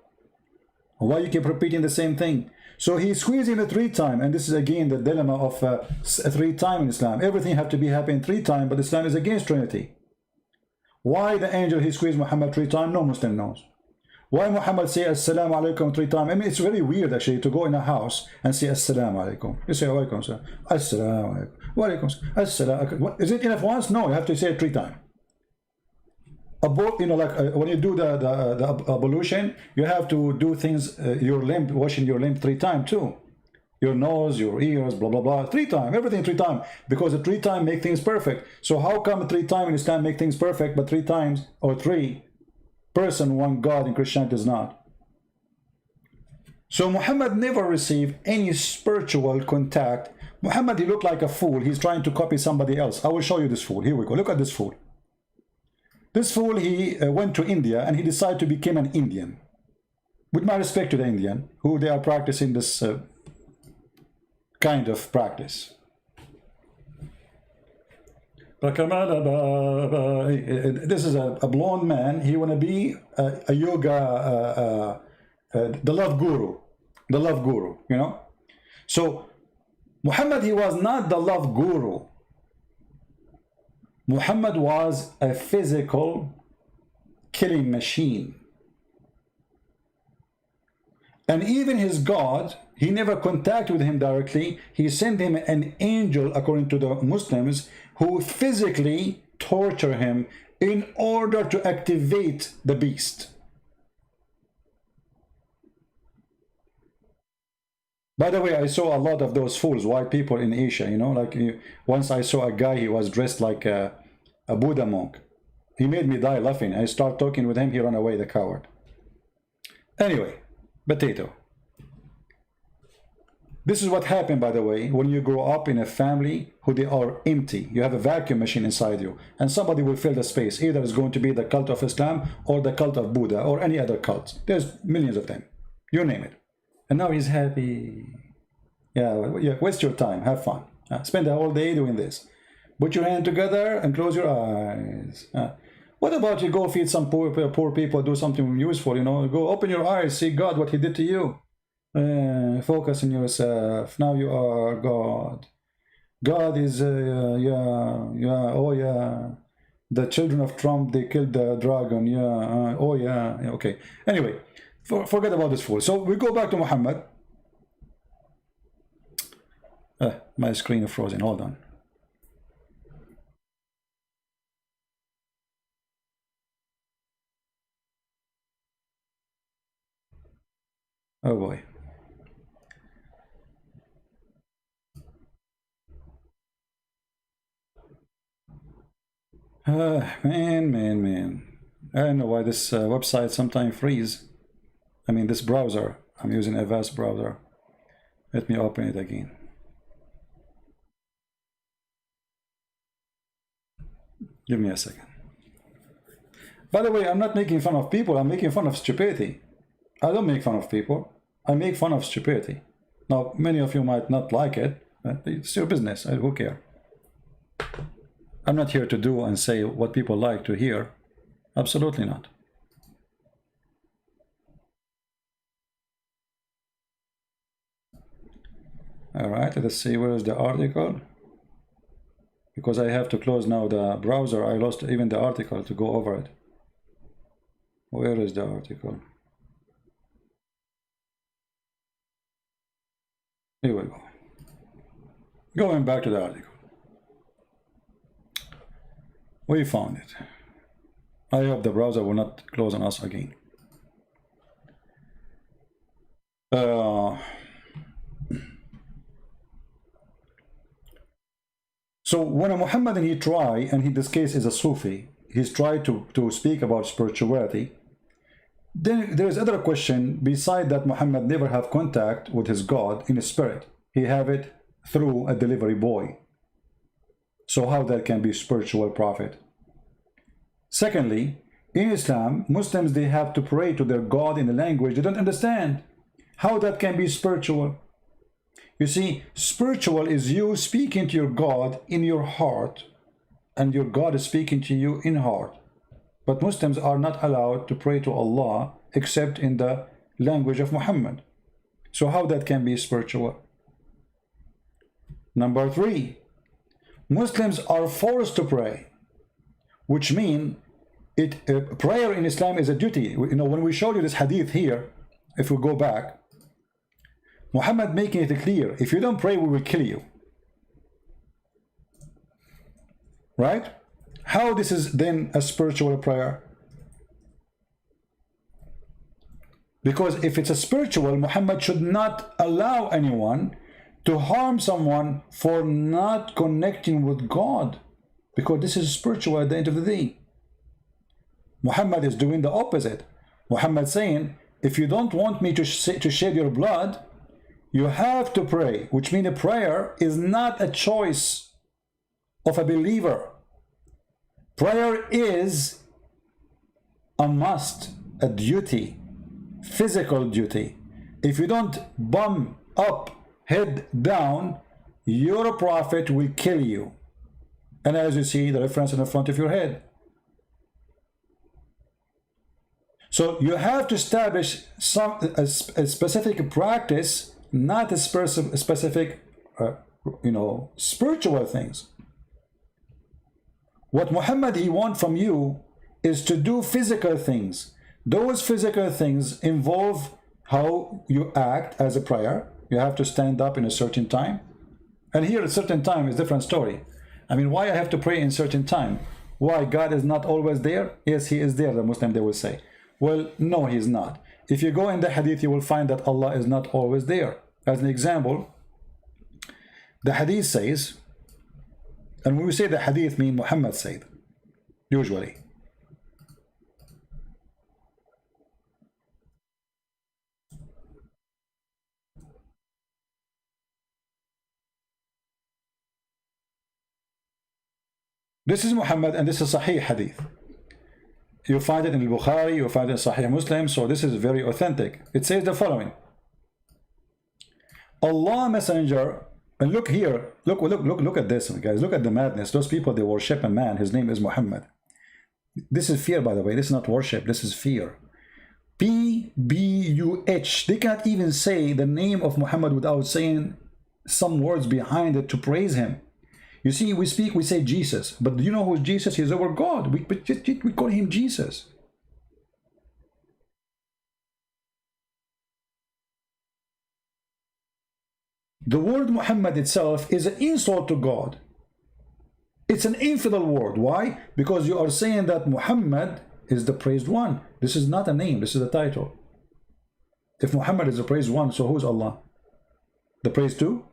Why you keep repeating the same thing? So he squeezed him 3 times, and this is again the dilemma of 3 times in Islam. Everything have to be happening 3 times, but Islam is against Trinity. Why the angel, he squeezed Muhammad 3 times? No Muslim knows. Why Muhammad say Assalamu alaikum 3 times? I mean, it's very weird actually to go in a house and say Assalamu alaikum. You say alaikum salam. Assalamu alaikum. Wa alaikum salam. Is it enough once? No, you have to say it 3 times. You know, like when you do the ablution, you have to do things, your limb, washing your limb 3 times too. Your nose, your ears, blah, blah, blah, 3 times, everything 3 times, because the 3 times make things perfect. So how come 3 times in Islam make things perfect, but 3 times or 3 person, 1 God in Christianity is not? So Muhammad never received any spiritual contact. Muhammad, he looked like a fool. He's trying to copy somebody else. I will show you this fool. Here we go. Look at this fool. This fool, he went to India and he decided to become an Indian. With my respect to the Indian, who they are practicing this kind of practice. This is a blonde man. He want to be a yoga, the love guru, you know. So Muhammad, he was not the love guru. Muhammad was a physical killing machine. And even his God, he never contacted with him directly. He sent him an angel, according to the Muslims, who physically torture him in order to activate the beast. By the way, I saw a lot of those fools, white people in Asia, you know, like once I saw a guy, he was dressed like a Buddha monk. He made me die laughing. I start talking with him, he ran away, the coward. Anyway, potato. This is what happened, by the way, when you grow up in a family who they are empty. You have a vacuum machine inside you, and somebody will fill the space. Either it's going to be the cult of Islam or the cult of Buddha or any other cult. There's millions of them. You name it. And now he's happy. Yeah, waste your time. Have fun. Spend the whole day doing this. Put your hand together and close your eyes. What about you go feed some poor people, do something useful, you know? Go open your eyes, see God, what he did to you. Focus on yourself. Now you are God. God is, oh yeah. The children of Trump, they killed the dragon. Yeah, oh yeah. Okay. Anyway. Forget about this fool. So we go back to Muhammad. My screen is frozen. Hold on. Oh boy. Man. I don't know why this website sometimes freeze. I mean, this browser, I'm using a vast browser. Let me open it again. Give me a second. By the way, I'm not making fun of people, I'm making fun of stupidity. I don't make fun of people, I make fun of stupidity. Now, many of you might not like it, but it's your business, who cares? I'm not here to do and say what people like to hear. Absolutely not. All right, let's see, where is the article? Because I have to close now the browser, I lost even the article to go over it. Where is the article? Here we go. Going back to the article. We found it. I hope the browser will not close on us again. So when a Muhammadan, he try, and in this case is a Sufi, he's tried to speak about spirituality, then there is other question beside that Muhammad never have contact with his God in his spirit. He have it through a delivery boy. So how that can be spiritual prophet? Secondly, in Islam, Muslims, they have to pray to their God in a language they don't understand. How that can be spiritual? You see, spiritual is you speaking to your God in your heart, and your God is speaking to you in heart. But Muslims are not allowed to pray to Allah except in the language of Muhammad. So how that can be spiritual? Number 3, Muslims are forced to pray, which means prayer in Islam is a duty. You know, when we showed you this hadith here, if we go back, Muhammad making it clear, if you don't pray, we will kill you. Right? How this is then a spiritual prayer? Because if it's a spiritual, Muhammad should not allow anyone to harm someone for not connecting with God, because this is spiritual at the end of the day. Muhammad is doing the opposite. Muhammad saying, if you don't want me to shed your blood, you have to pray, which means a prayer is not a choice of a believer. Prayer is a must, a duty, physical duty. If you don't bum up, head down, your prophet will kill you. And as you see, the reference in the front of your head. So you have to establish a specific practice, not a specific, spiritual things. What Muhammad, he wants from you is to do physical things. Those physical things involve how you act as a prayer. You have to stand up in a certain time. And here a certain time is a different story. I mean, why I have to pray in certain time? Why God is not always there? Yes, he is there, the Muslim, they will say. Well, no, he is not. If you go in the hadith, you will find that Allah is not always there. As an example, the hadith says, and when we say the hadith, mean Muhammad said, usually. This is Muhammad, and this is Sahih hadith. You find it in Al-Bukhari, you find it in Sahih Muslim, so this is very authentic. It says the following. Allah Messenger, and look here, look at this, guys, look at the madness. Those people, they worship a man, his name is Muhammad. This is fear, by the way, this is not worship, this is fear. P-B-U-H, they can't even say the name of Muhammad without saying some words behind it to praise him. You see, we say Jesus, but do you know who's Jesus? He's our God. We call him Jesus. The word Muhammad itself is an insult to God. It's an infidel word. Why? Because you are saying that Muhammad is the praised one. This is not a name, this is a title. If Muhammad is the praised one, so who's Allah? The praised two?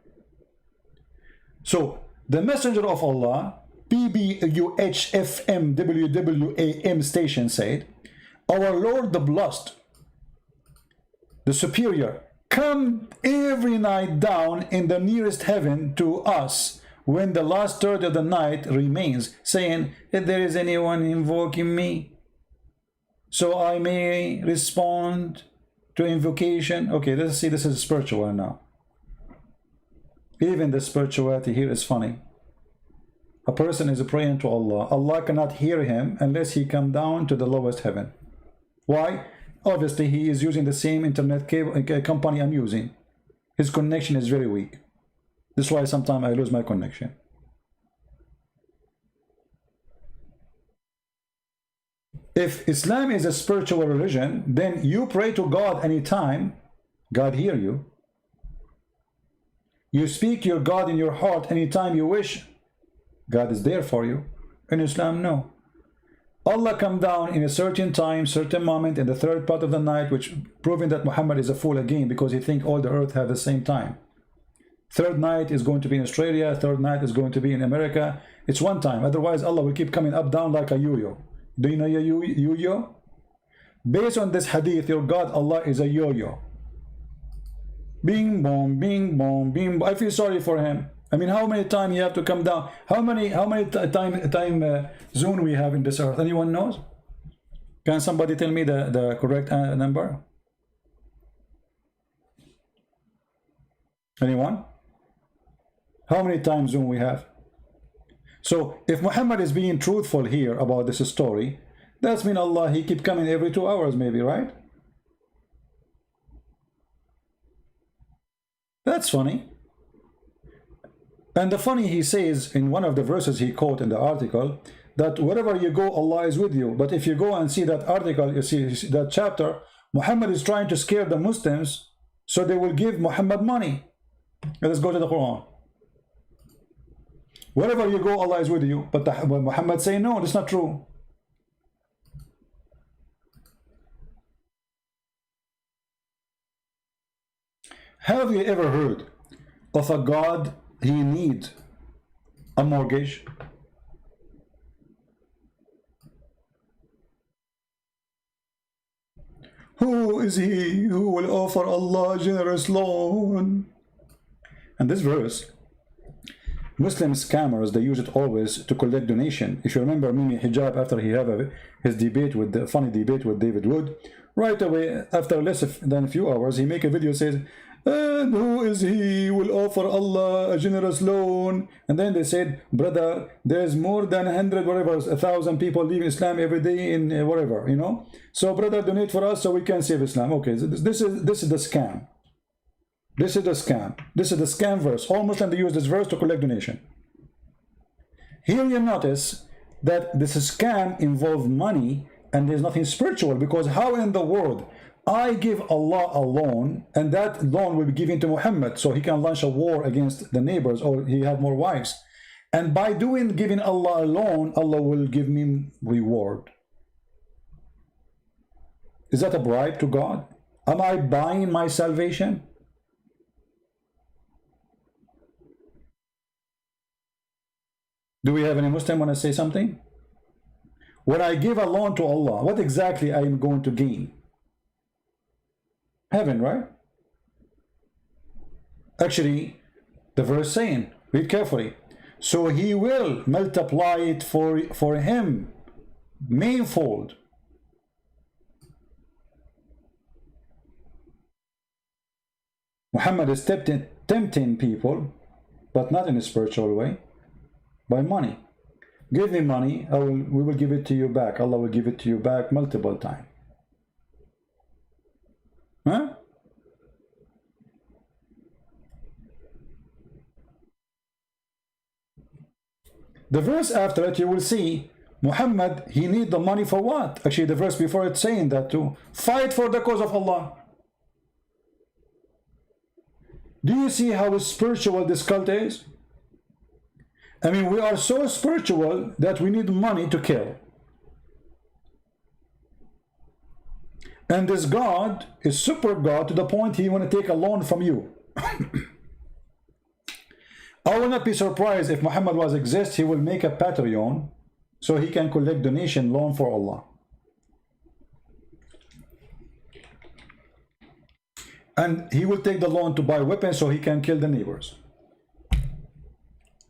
So, the messenger of Allah, PBUHFMWWAM station said, our Lord the Blessed, the Superior, come every night down in the nearest heaven to us when the last third of the night remains, saying, if there is anyone invoking me, so I may respond to invocation. Okay, let's see, this is spiritual now. Even the spirituality here is funny. A person is praying to Allah. Allah cannot hear him unless he come down to the lowest heaven. Why? Obviously, he is using the same internet cable company I'm using. His connection is very weak. This is why sometimes I lose my connection. If Islam is a spiritual religion, then you pray to God anytime, God hear you. You speak your God in your heart anytime you wish, God is there for you. In Islam, no. Allah come down in a certain time, certain moment in the third part of the night, which proving that Muhammad is a fool again because he think all the earth have the same time. Third night is going to be in Australia, third night is going to be in America. It's one time, otherwise Allah will keep coming up down like a yo-yo. Do you know a yo-yo? Based on this hadith, your God Allah is a yo-yo. Bing bong, bing bong, bing bong. I feel sorry for him. I mean, how many times you have to come down? How many time zone we have in this earth? Anyone knows? Can somebody tell me the correct number? Anyone? How many time zone we have? So if Muhammad is being truthful here about this story, that's mean Allah, he keep coming every 2 hours maybe, right? That's funny. And the funny, he says in one of the verses he quote in the article, that wherever you go, Allah is with you. But if you go and see that article, you see that chapter, Muhammad is trying to scare the Muslims so they will give Muhammad money. Let's go to the Quran. Wherever you go, Allah is with you. But Muhammad say, no, that's not true. Have you ever heard of a God he need a mortgage? Who is he who will offer Allah a generous loan? And this verse, Muslim scammers, they use it always to collect donation. If you remember Mimi Hijab, after he had his debate with the funny debate with David Wood, right away after less than a few hours, he make a video says, and who is he who will offer Allah a generous loan? And then they said, brother, there's more than 100 whatever 1,000 people leave Islam every day in whatever, you know. So brother, donate for us so we can save Islam. Okay, so this is the scam. This is the scam. This is the scam verse. All Muslims, they use this verse to collect donation. Here you notice that this scam involves money and there's nothing spiritual, because how in the world I give Allah a loan and that loan will be given to Muhammad so he can launch a war against the neighbors or he have more wives, and by giving Allah a loan, Allah will give me reward. Is that a bribe to God? Am I buying my salvation? Do we have any Muslim want to say something? When I give a loan to Allah, what exactly I am going to gain? Heaven, right? Actually, the verse saying, read carefully, so he will multiply it for him manifold. Muhammad is tempting people, but not in a spiritual way, by money. Give me money, we will give it to you back. Allah will give it to you back multiple times. Huh? The verse after it, you will see Muhammad, he need the money for what? Actually, the verse before it's saying that to fight for the cause of Allah. Do you see how spiritual this cult is? I mean, we are so spiritual that we need money to kill. And this God is super God to the point he want to take a loan from you. I will not be surprised if Muhammad was exist, he will make a Patreon so he can collect donation loan for Allah. And he will take the loan to buy weapons so he can kill the neighbors.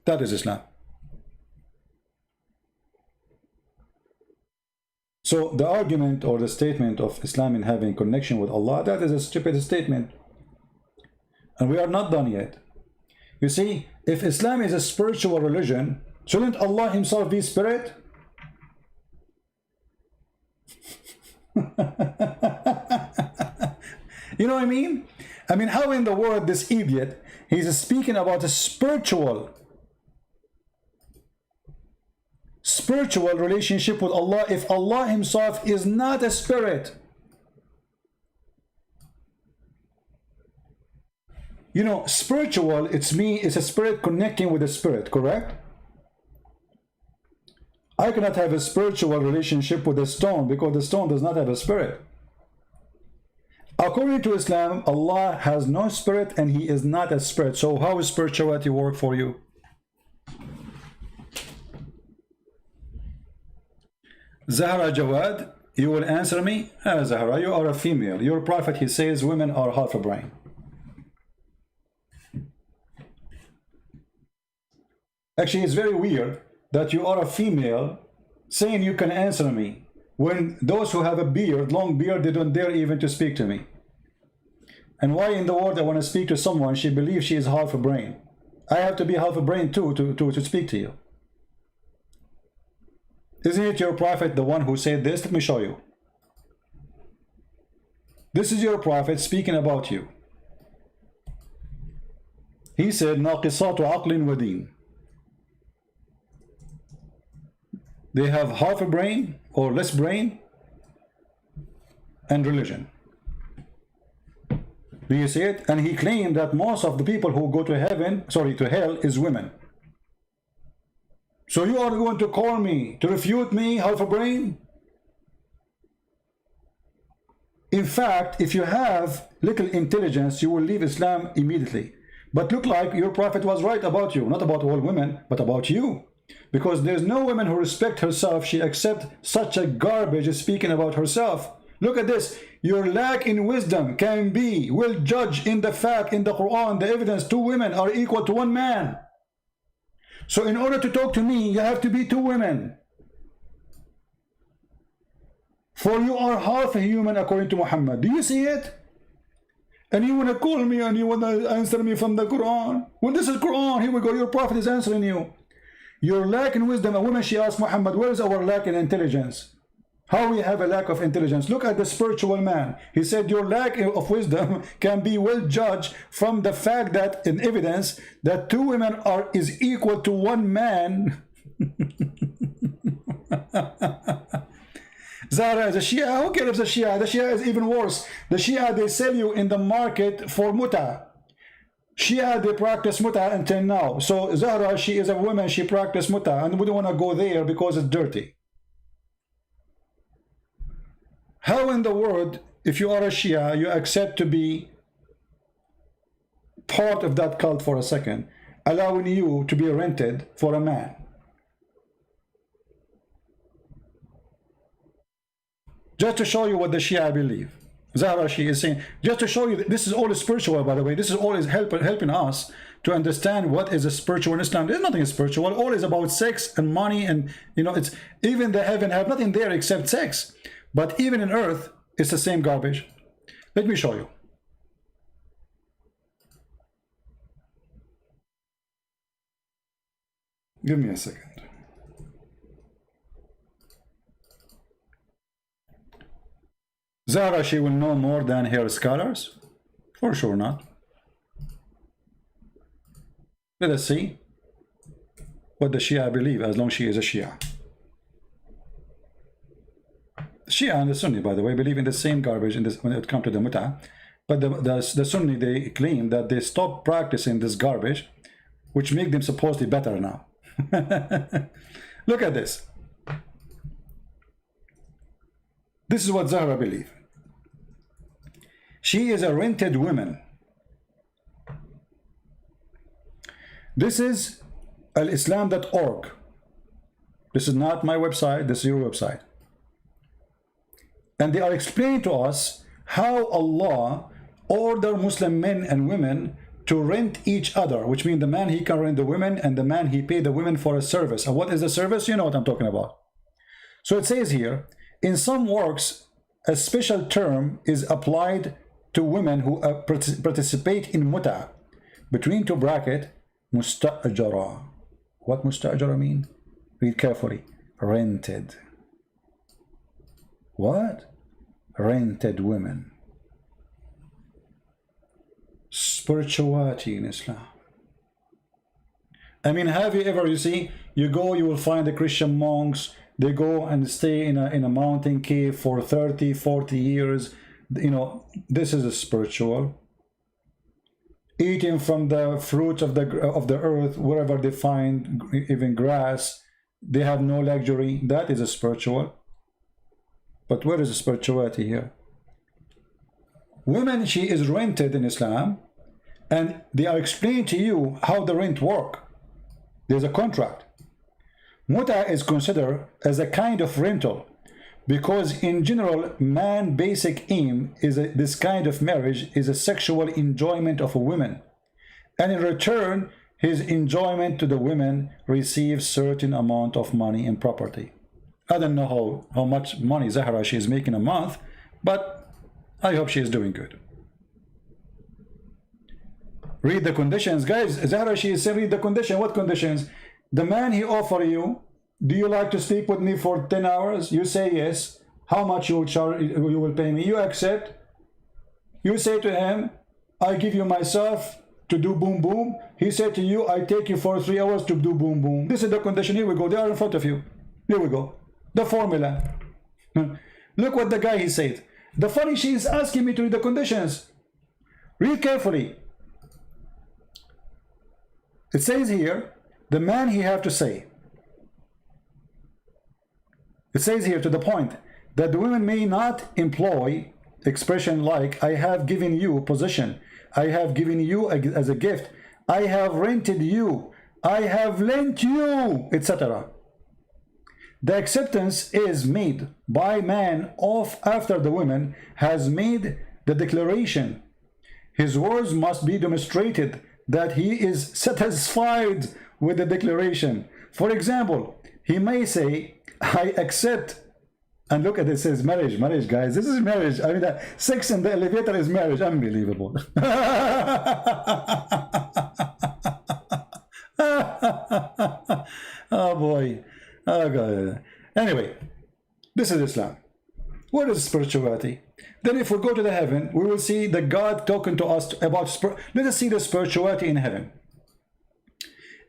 That is Islam. So the argument or the statement of Islam in having connection with Allah, that is a stupid statement. And we are not done yet. You see, if Islam is a spiritual religion, shouldn't Allah himself be spirit? You know what I mean? I mean, how in the world this idiot, he's speaking about a spiritual relationship with Allah if Allah himself is not a spirit? You know, spiritual, it's a spirit connecting with a spirit, correct? I cannot have a spiritual relationship with a stone because the stone does not have a spirit. According to Islam, Allah has no spirit and He is not a spirit. So how is spirituality work for you? Zahra Jawad, you will answer me? Zahra, you are a female. Your prophet, he says women are half a brain. Actually, it's very weird that you are a female saying you can answer me when those who have a beard, long beard, they don't dare even to speak to me. And why in the world I want to speak to someone, she believes she is half a brain. I have to be half a brain too to speak to you. Isn't it your prophet the one who said this? Let me show you. This is your prophet speaking about you. He said, ناقصات عقل ودين. They have half a brain or less brain and religion. Do you see it? And he claimed that most of the people who go to to hell is women. So you are going to call me to refute me, half a brain? In fact, if you have little intelligence, you will leave Islam immediately. But look like your prophet was right about you, not about all women, but about you. Because there's no woman who respects herself, she accepts such a garbage speaking about herself. Look at this. Your lack in wisdom will judge in the fact, in the Quran, the evidence, 2 women are equal to 1 man. So in order to talk to me, you have to be 2 women. For you are half a human according to Muhammad. Do you see it? And you want to call me and you want to answer me from the Quran. Well, this is Quran. Here we go. Your prophet is answering you. Your lack in wisdom. A woman, she asked Muhammad, where is our lack in intelligence? How we have a lack of intelligence? Look at the spiritual man. He said your lack of wisdom can be well judged from the fact that in evidence that 2 women is equal to 1 man. Zara is a Shia. Who cares if the Shia? The Shia is even worse. The Shia, they sell you in the market for muta. Shia, they practice muta until now. So Zahra, she is a woman, she practices muta, and we don't want to go there because it's dirty. How in the world, if you are a Shia, you accept to be part of that cult for a second, allowing you to be rented for a man? Just to show you what the Shia believe. Zahra, she is saying, just to show you, this is all spiritual, by the way. This is all is helping us to understand what is a spiritual in Islam. There's nothing spiritual. All is about sex and money, and it's even the heaven have nothing there except sex. But even in earth, it's the same garbage. Let me show you. Give me a second. Zahra, she will know more than her scholars? For sure not. Let us see what the Shia believe, as long as she is a Shia. Shia and the Sunni, by the way, believe in the same garbage in this, when it comes to the muta. But the Sunni, they claim that they stopped practicing this garbage, which make them supposedly better now. Look at this. This is what Zahra believes. She is a rented woman. This is alislam.org. This is not my website, this is your website. And they are explaining to us how Allah ordered Muslim men and women to rent each other, which means the man, he can rent the women, and the man, he pay the women for a service. And what is the service? You know what I'm talking about. So it says here, in some works, a special term is applied to women who participate in muta, between 2 brackets, musta'jara. What musta'jara mean? Read carefully. Rented. What? Rented women. Spirituality in Islam. I mean, have you ever, you see, you go, you will find the Christian monks, they go and stay in a mountain cave for 30, 40 years. This is a spiritual. Eating from the fruits of the earth, wherever they find, even grass. they have no luxury. That is a spiritual. But where is the spirituality here? Women, she is rented in Islam, and they are explaining to you how the rent work. There's a contract. Muta is considered as a kind of rental, because in general, man's basic aim is this kind of marriage is a sexual enjoyment of a woman, and in return, his enjoyment to the women receives certain amount of money and property. I don't know how much money Zahra she is making a month, but I hope she is doing good. Read the conditions, guys. Zahra she is saying read the condition. What conditions? The man he offer you, do you like to sleep with me for 10 hours? You say yes. How much you will charge? You will pay me. You accept. You say to him, I give you myself to do boom boom. He said to you, I take you for 3 hours to do boom boom. This is the condition. Here we go. They are in front of you. Here we go. The formula. Look what the guy he said. The funny, she is asking me to read the conditions. Read carefully. It says here, the man he have to say. It says here to the point that the women may not employ expression like I have given you position, I have given you as a gift, I have rented you, I have lent you, etc. The acceptance is made by man after the woman has made the declaration. His words must be demonstrated that he is satisfied with the declaration. For example, he may say, I accept, and look at it, says marriage, guys. This is marriage. I mean, that sex in the elevator is marriage. Unbelievable. Oh boy. Oh God. Anyway, this is Islam. What is spirituality? Then if we go to the heaven, we will see the God talking to us about let us see the spirituality in heaven.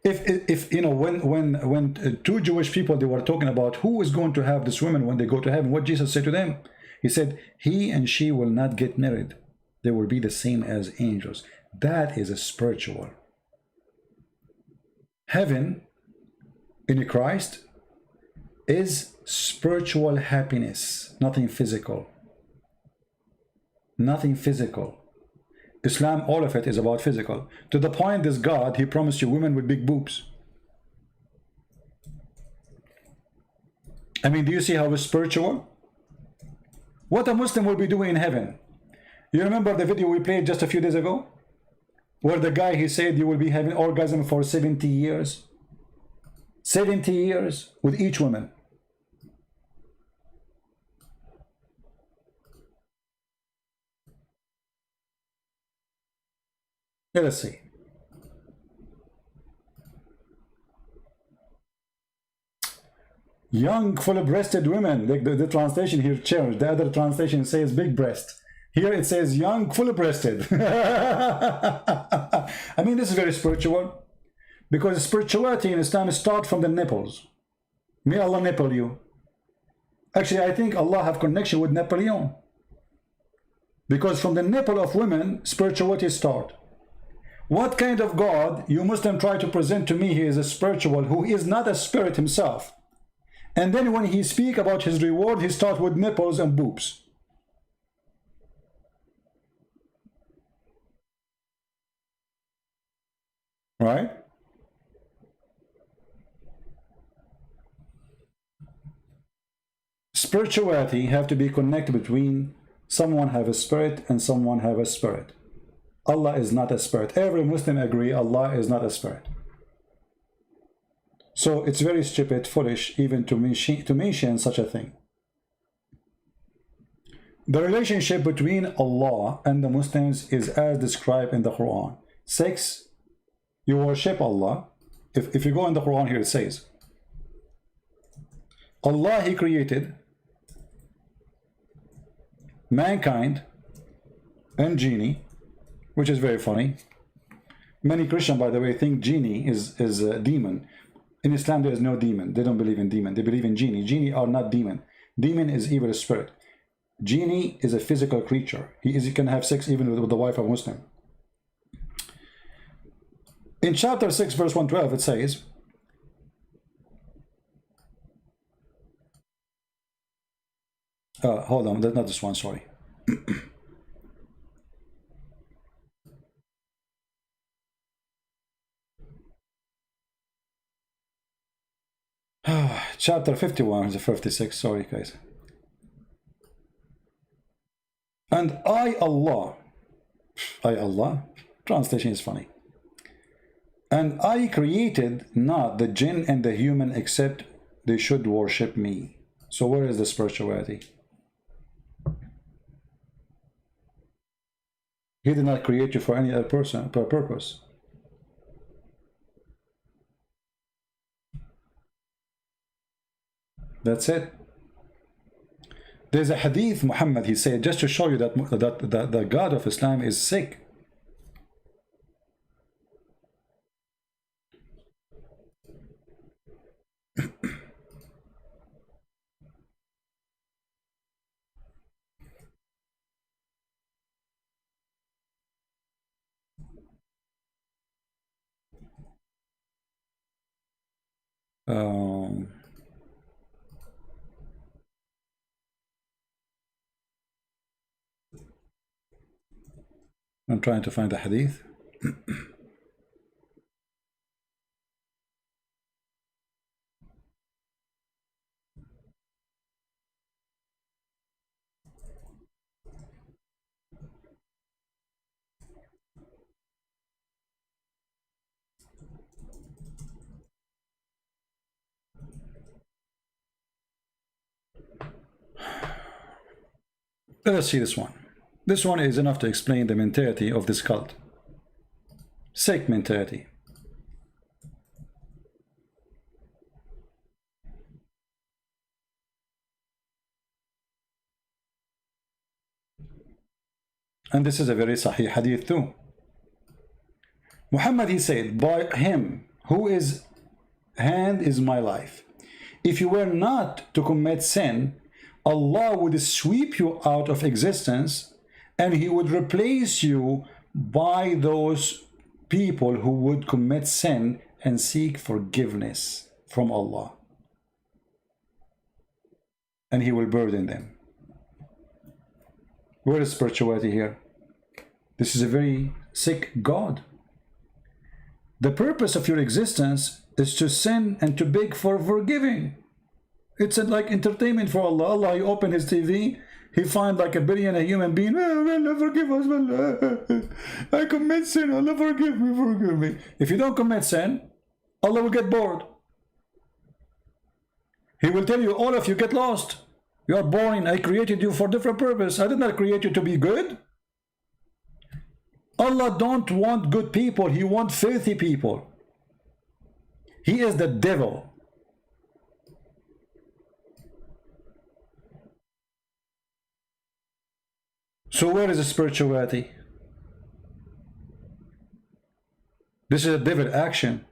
If you know, when two Jewish people, they were talking about who is going to have this woman when they go to heaven, what Jesus said to them, he said, he and she will not get married. They will be the same as angels. That is a spiritual. Heaven in Christ is spiritual happiness, nothing physical. Nothing physical. Islam, all of it is about physical. To the point, this God, he promised you women with big boobs. I mean, do you see how it's spiritual? What a Muslim will be doing in heaven. You remember the video we played just a few days ago? Where the guy, he said you will be having orgasm for 70 years. 70 years with each woman. Let us see. Young, full-breasted women. Like the translation here changed. The other translation says big breast. Here it says young, full-breasted. I mean, this is very spiritual. Because spirituality in Islam starts from the nipples. May Allah nipple you. Actually, I think Allah have connection with Napoleon. Because from the nipple of women, spirituality starts. What kind of God you Muslim try to present to me he is a spiritual who is not a spirit himself? And then when he speak about his reward, he starts with nipples and boobs. Right? Spirituality have to be connected between someone have a spirit and someone have a spirit. Allah is not a spirit. Every Muslim agree Allah is not a spirit. So it's very stupid, foolish, even to mention such a thing. The relationship between Allah and the Muslims is as described in the Quran. 6, you worship Allah. If you go in the Quran here, it says, Allah, he created mankind and genie, which is very funny. Many Christians, by the way, think genie is a demon. In Islam, there is no demon. They don't believe in demon. They believe in genie. Genie are not demon. Demon is evil spirit. Genie is a physical creature. He can have sex even with the wife of a Muslim. In chapter 6, verse 112, it says, hold on, that's not this one, sorry. Chapter 51, the 56, sorry guys. And Allah, translation is funny. And I created not the jinn and the human except they should worship me. So where is the spirituality? He did not create you for any other person, per purpose. That's it. There's a hadith, Muhammad, he said, just to show you that the God of Islam is sick. Um, I'm trying to find the hadith. Let us see this one. This one is enough to explain the mentality of this cult. Sick mentality. And this is a very sahih hadith too. Muhammad, he said, by him who is hand is my life. If you were not to commit sin, Allah would sweep you out of existence and he would replace you by those people who would commit sin and seek forgiveness from Allah. And he will burden them. Where is spirituality here? This is a very sick God. The purpose of your existence is to sin and to beg for forgiving. It's like entertainment for Allah. Allah, he opened his TV, he find like a billion a human being. Oh, Allah, forgive us, Allah. I commit sin, Allah, forgive me, forgive me. If you don't commit sin, Allah will get bored. He will tell you, all of you get lost. You are boring. I created you for different purpose. I did not create you to be good. Allah don't want good people. He wants filthy people. He is the devil. So where is the spirituality? This is a devil action.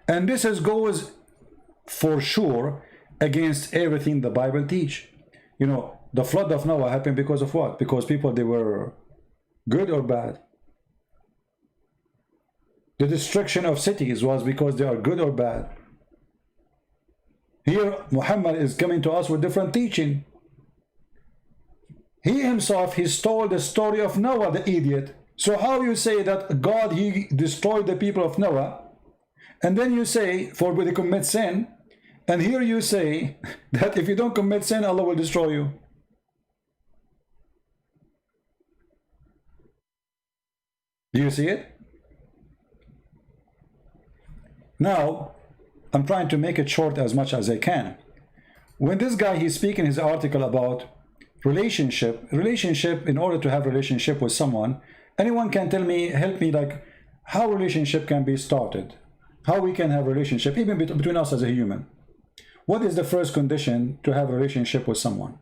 And this goes for sure against everything the Bible teach. You know, the flood of Noah happened because of what? Because people, they were good or bad? The destruction of cities was because they are good or bad? Here, Muhammad is coming to us with different teaching. He himself, he stole the story of Noah, the idiot. So how you say that God, he destroyed the people of Noah, and then you say, for they commit sin, and here you say that if you don't commit sin, Allah will destroy you. Do you see it? Now, I'm trying to make it short as much as I can. When this guy, he's speaking his article about relationship, in order to have relationship with someone, anyone can tell me, help me, like how relationship can be started, how we can have relationship even between us as a human. What is the first condition to have a relationship with someone?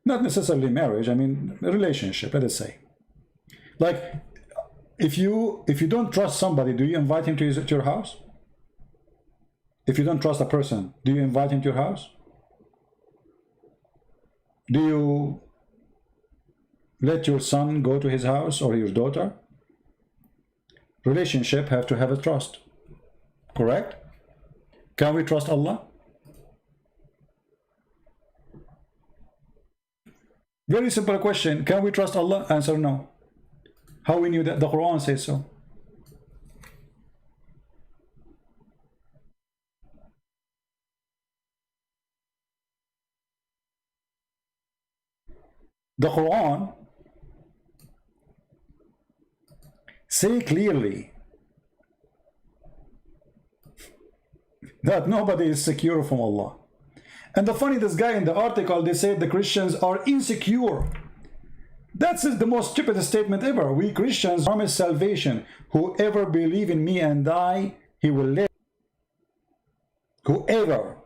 Not necessarily marriage, I mean relationship, let us say. Like if you don't trust somebody, do you invite him to your house? If you don't trust a person, do you invite him to your house? Do you let your son go to his house or your daughter? Relationship have to have a trust. Correct? Can we trust Allah? Very simple question. Can we trust Allah? Answer no. How we knew that? The Quran says so. The Quran say clearly that nobody is secure from Allah. And the funny, this guy in the article, they said the Christians are insecure. That's the most stupid statement ever. We Christians promise salvation. Whoever believe in me and die, he will live. Whoever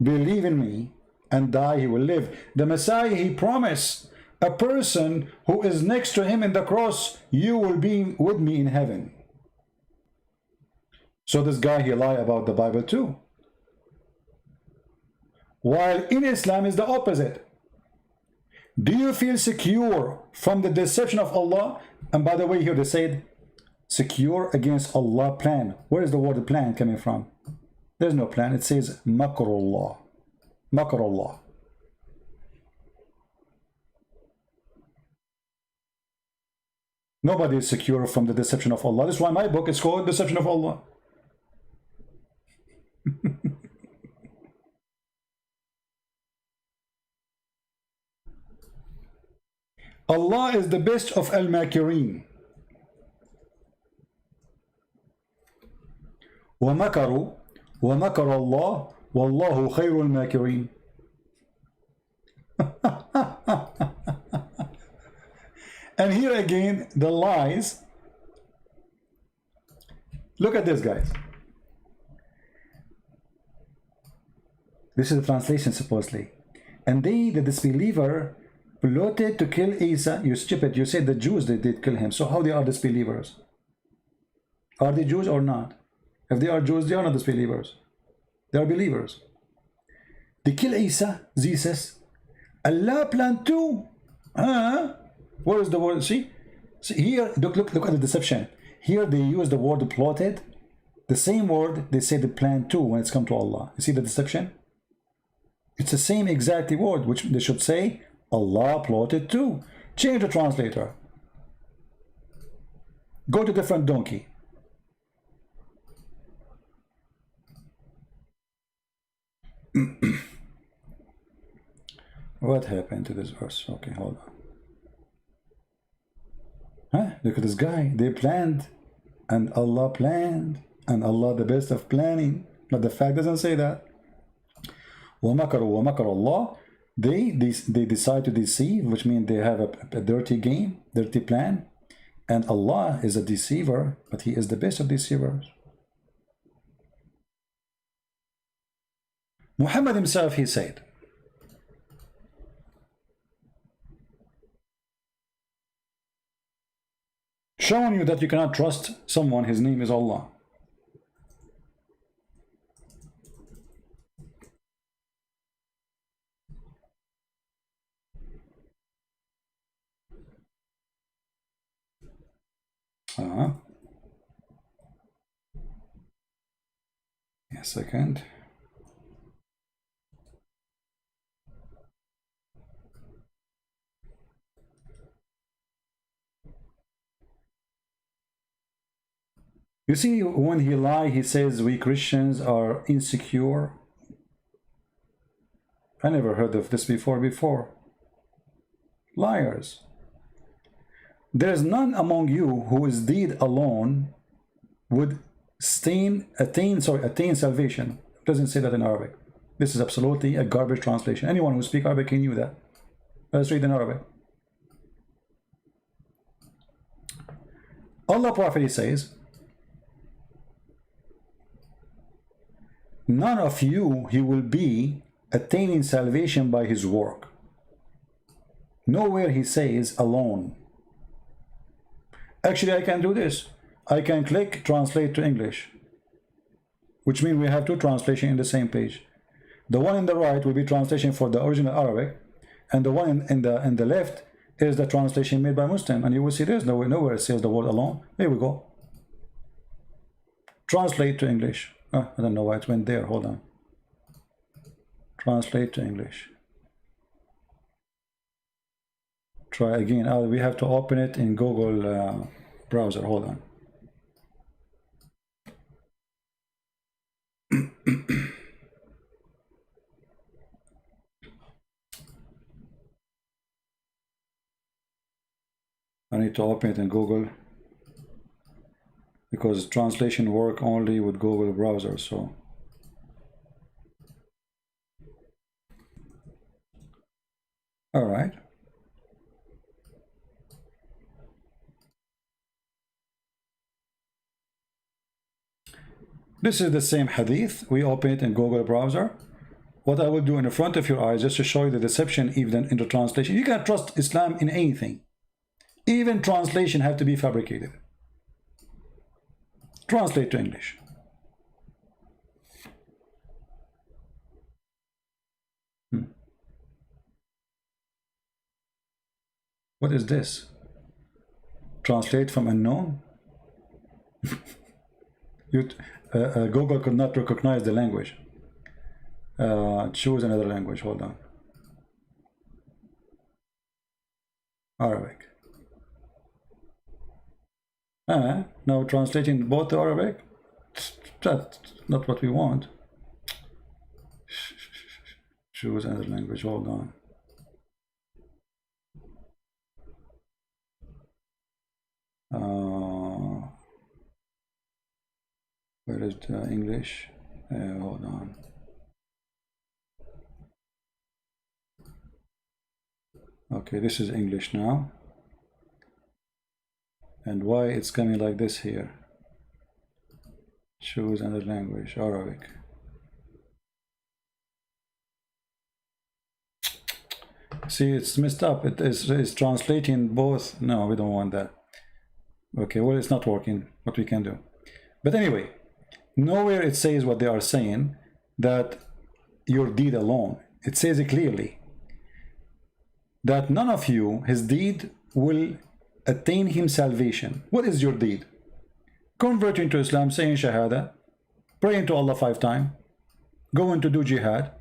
believe in me and die, he will live. The Messiah, he promised a person who is next to him in the cross, you will be with me in heaven. So this guy, he lied about the Bible too. While in Islam is the opposite. Do you feel secure from the deception of Allah? And by the way, here they said, secure against Allah plan. Where is the word plan coming from? There's no plan. It says makrullah. Makrullah. Nobody is secure from the deception of Allah. That's why my book is called Deception of Allah. Allah is the best of al-makirin. وَمَكَرُوا وَمَكَرَ اللَّهُ وَاللَّهُ خَيْرُ الْمَاكِرِينَ. And here again, the lies. Look at this, guys. This is the translation, supposedly. And they, the disbeliever, plotted to kill Isa. You stupid, you said the Jews, they did kill him. So how they are disbelievers? Are they Jews or not? If they are Jews, they are not disbelievers. They are believers. They kill Isa, Jesus. Allah planned too. Where is the word? See here, look at the deception. Here they use the word plotted. The same word they say the plan too when it's come to Allah. You see the deception? It's the same exact word, which they should say Allah plotted too. Change the translator. Go to different donkey. What happened to this verse? Okay, hold on. Look at this guy. They planned, and Allah planned, and Allah the best of planning. But the fact doesn't say that. وَمَكَرُوا وَمَكَرَ اللَّهُ. They decide to deceive, which means they have a dirty game, dirty plan. And Allah is a deceiver, but He is the best of deceivers. Muhammad himself, he said, showing you that you cannot trust someone, his name is Allah. A second. You see, when he lies, he says we Christians are insecure. I never heard of this before. Liars. There is none among you who is deed alone would attain salvation. It doesn't say that in Arabic. This is absolutely a garbage translation. Anyone who speaks Arabic can knew that. Let's read in Arabic. Allah Prophet, he says, none of you he will be attaining salvation by his work. Nowhere he says alone. Actually, I can do this. I can click translate to English, which means we have two translations in the same page. The one in the right will be translation for the original Arabic, and the one in the left is the translation made by Muslim. And you will see there's nowhere it says the word alone. Here we go. Translate to English. I don't know why it went there. Hold on. Translate to English. Try again. We have to open it in Google browser. Hold on. I need to open it in Google because translation work only with Google browser. So all right. This is the same hadith. We open it in Google browser. What I will do in the front of your eyes just to show you the deception even in the translation. You can't trust Islam in anything. Even translation have to be fabricated. Translate to English. What is this? Translate from unknown? Google could not recognize the language. Choose another language. Hold on. Arabic. Now translating both to Arabic. That's not what we want. Choose another language. Hold on. Where is the English? Hold on. Okay, this is English now. And why it's coming like this here? Choose another language. Arabic. See, it's messed up. It's translating both. No, we don't want that. Okay, well, it's not working. What we can do. But anyway, nowhere it says what they are saying, that your deed alone. It says it clearly that none of you, his deed, will attain him salvation. What is your deed? Converting to Islam, saying Shahada, praying to Allah 5 times, going to do jihad,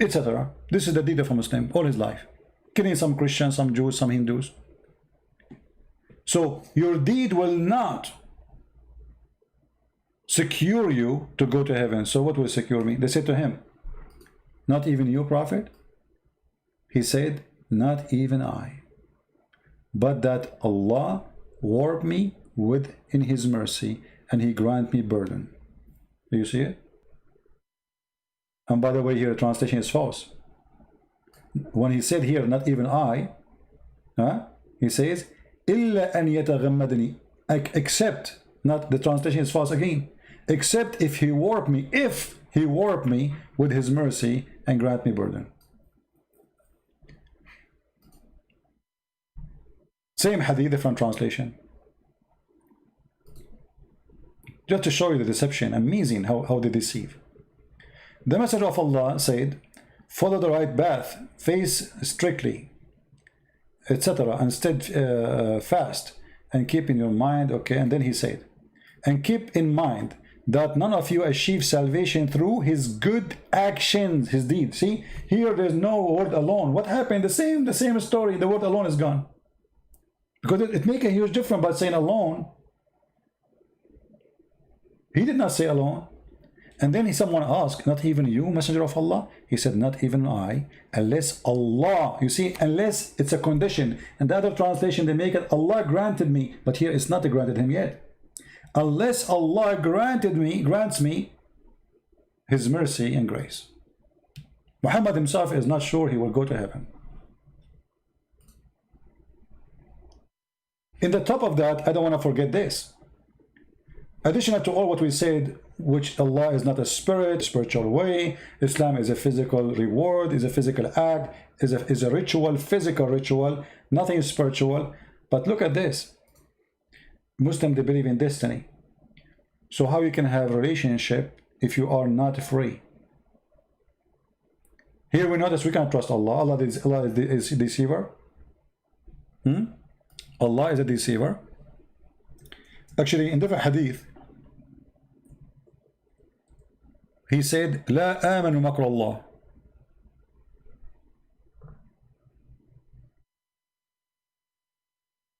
etc. This is the deed of a Muslim all his life. Killing some Christians, some Jews, some Hindus. So your deed will not secure you to go to heaven. So what will secure me? They said to him, not even you, Prophet? He said, not even I. But that Allah warp me within his mercy and he grant me burden. Do you see it? And by the way, here the translation is false. When he said here, not even I, he says, إِلَّا أَنْ يَتَغَمَّدْنِي, except, not the translation is false again, except if he warp me with his mercy and grant me burden. Same hadith, different translation. Just to show you the deception, amazing how they deceive. The Messenger of Allah said, follow the right path, face strictly, etc. and steadfast, and keep in your mind, okay, and then he said, and keep in mind that none of you achieve salvation through his good actions, his deeds. See, here there's no word alone. What happened? The same story, the word alone is gone. Because it makes a huge difference by saying alone. He did not say alone. And then someone asked, not even you, Messenger of Allah? He said, not even I, unless Allah. You see, unless it's a condition. And the other translation, they make it, Allah granted me. But here it's not granted him yet. Unless Allah grants me his mercy and grace. Muhammad himself is not sure he will go to heaven. In the top of that, I don't want to forget this. Additional to all what we said, which Allah is not a spirit, spiritual way, Islam is a physical reward, is a physical act, is a ritual, physical ritual, nothing is spiritual. But look at this. Muslims, they believe in destiny. So how you can have a relationship if you are not free? Here we notice we can't trust Allah. Allah is a deceiver. Allah is a deceiver. Actually, in different hadith, he said, لا آمن مكر الله.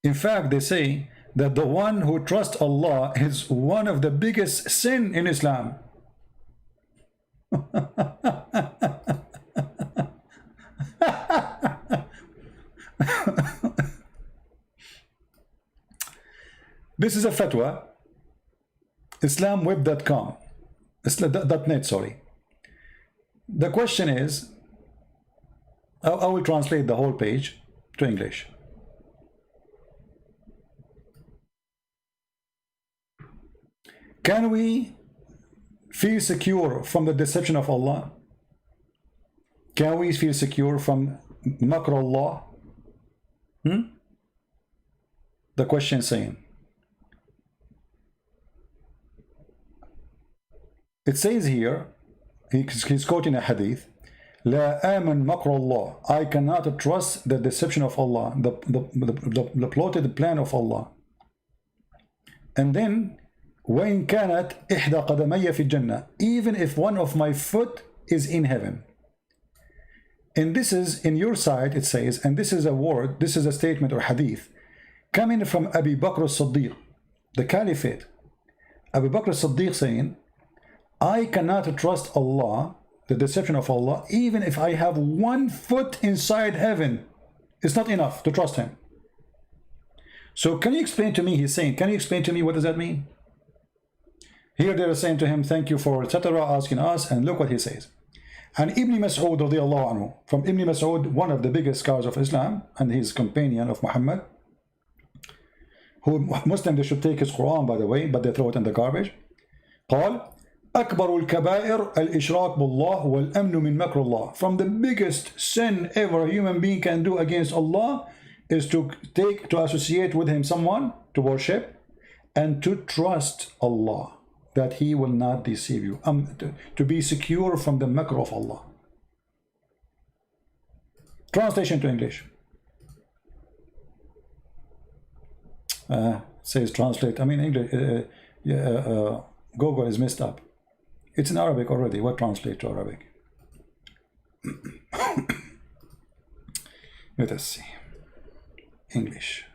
In fact, they say that the one who trusts Allah is one of the biggest sin in Islam. This is a fatwa, islamweb.com, .net, sorry. The question is, I will translate the whole page to English. Can we feel secure from the deception of Allah? Can we feel secure from makr Allah? The question is saying, it says here, he's quoting a hadith, La aman makr Allah. I cannot trust the deception of Allah, the plotted plan of Allah. And then, وَإِن كَانَتْ إِحْدَى قَدَمَيَّ فِي الْجَنَّةِ, even if one of my foot is in heaven. And this is, in your side, it says, and this is a word, this is a statement or hadith, coming from Abu Bakr as-Siddiq, the Caliphate. Abu Bakr as-Siddiq saying, I cannot trust Allah, the deception of Allah, even if I have 1 foot inside heaven. It's not enough to trust him. So can you explain to me, he's saying, can you explain to me what does that mean? Here they are saying to him, thank you for etc., asking us, and look what he says. And Ibn Mas'ud radiallahu anhu, from Ibn Mas'ud, one of the biggest scholars of Islam, and his companion of Muhammad, who Muslims, they should take his Quran, by the way, but they throw it in the garbage. قال أكبر الكبائر الإشراك بالله والأمن من مكر الله. From the biggest sin ever a human being can do against Allah is to associate with him someone to worship and to trust Allah that he will not deceive you, to be secure from the makr of Allah. Translation to English. Says translate. I mean English. Google is messed up. It's in Arabic already. What translate to Arabic? Let us see. English.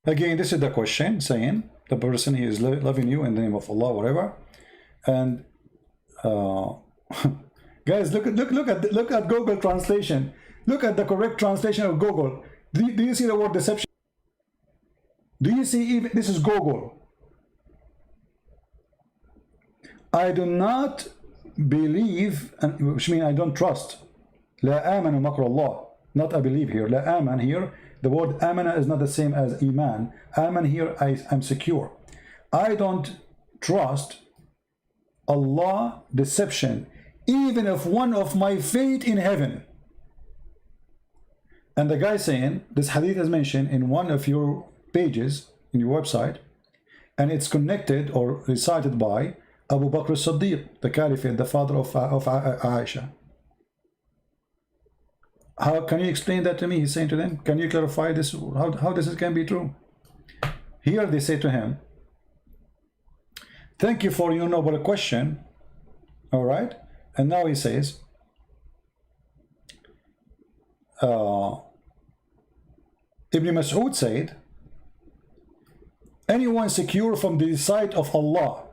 Again, this is the question saying the person he is loving you in the name of Allah, whatever. And guys, look at Google translation. Look at the correct translation of Google. Do you see the word deception? Do you see even this is Google? I do not believe, which means I don't trust. La amanu makr Allah. Not I believe here. La aman here. The word amana is not the same as iman. Aman here, I'm secure. I don't trust Allah deception, even if one of my fate in heaven. And the guy saying, this hadith is mentioned in one of your pages, in your website, and it's connected or recited by Abu Bakr as-Siddiq, the Caliphate, the father of Aisha. How can you explain that to me? He's saying to them, can you clarify this? How this can be true? Here they say to him, thank you for your noble question. All right. And now he says, Ibn Mas'ud said, anyone secure from the sight of Allah.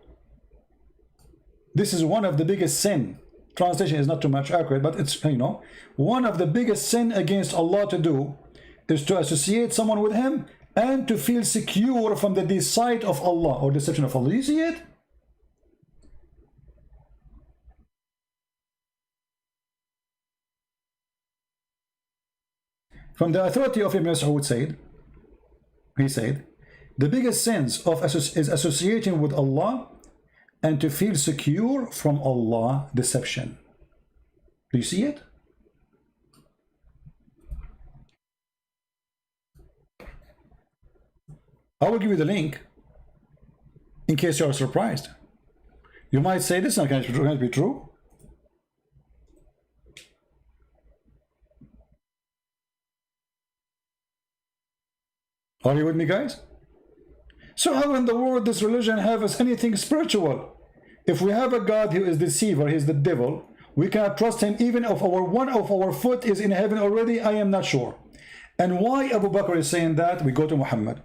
This is one of the biggest sin. Translation is not too much accurate, but it's, you know, one of the biggest sin against Allah to do is to associate someone with him and to feel secure from the deceit of Allah or deception of Allah. You see it? From the authority of Ibn Mas'ud said, he said, the biggest sins is associating with Allah and to feel secure from Allah deception. Do you see it? I will give you the link in case you are surprised. You might say this is not going to be true. Are you with me, guys? So how in the world does religion have as anything spiritual? If we have a God who is deceiver, he is the devil, we cannot trust him even if one of our foot is in heaven already. I am not sure. And why Abu Bakr is saying that? We go to Muhammad.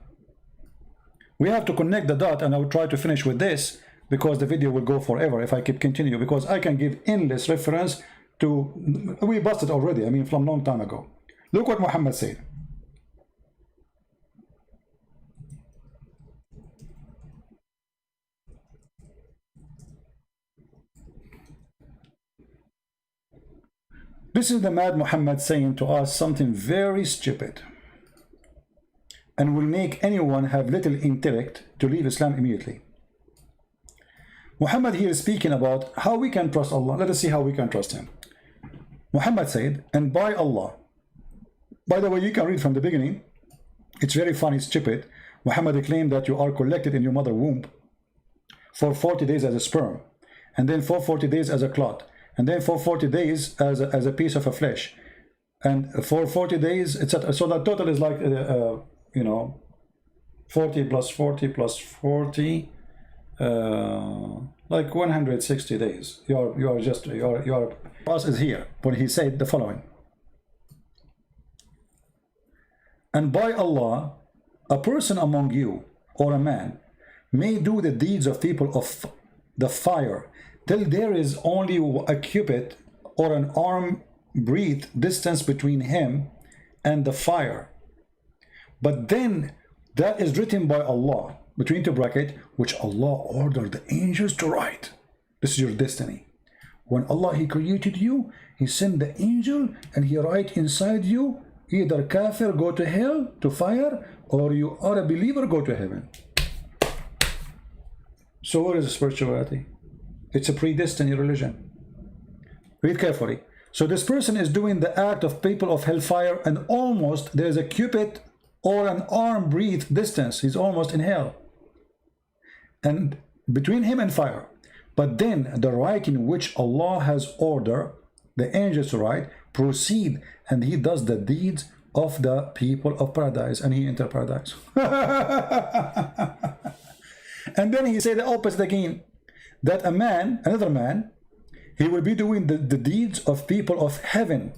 We have to connect the dot, and I will try to finish with this because the video will go forever if I keep continue, because I can give endless reference to, we busted already, I mean from long time ago. Look what Muhammad said. This is the mad Muhammad saying to us something very stupid and will make anyone have little intellect to leave Islam immediately. Muhammad here is speaking about how we can trust Allah. Let us see how we can trust him. Muhammad said, and by Allah. By the way, you can read from the beginning. It's very funny, stupid. Muhammad claimed that you are collected in your mother womb for 40 days as a sperm, and then for 40 days as a clot, and then for 40 days as a piece of a flesh, and for 40 days, etc. So that total is like, you know, 40 plus 40 plus 40, like 160 days. Your us is here when he said the following. And by Allah, a person among you, or a man, may do the deeds of people of the fire till there is only a cubit or an arm breadth distance between him and the fire. But then that is written by Allah, between the bracket, which Allah ordered the angels to write. This is your destiny. When Allah, he created you, he sent the angel and he write inside you, either kafir, go to hell, to fire, or you are a believer, go to heaven. So what is spirituality? It's a predestined religion. Read carefully. So this person is doing the act of people of hellfire, and almost there's a cubit or an arm breadth distance. He's almost in hell. And between him and fire. But then the writing which Allah has ordered the angels to write proceed, and he does the deeds of the people of paradise, and he enter paradise. And then he said the opposite again, that a man, another man, he will be doing the deeds of people of heaven.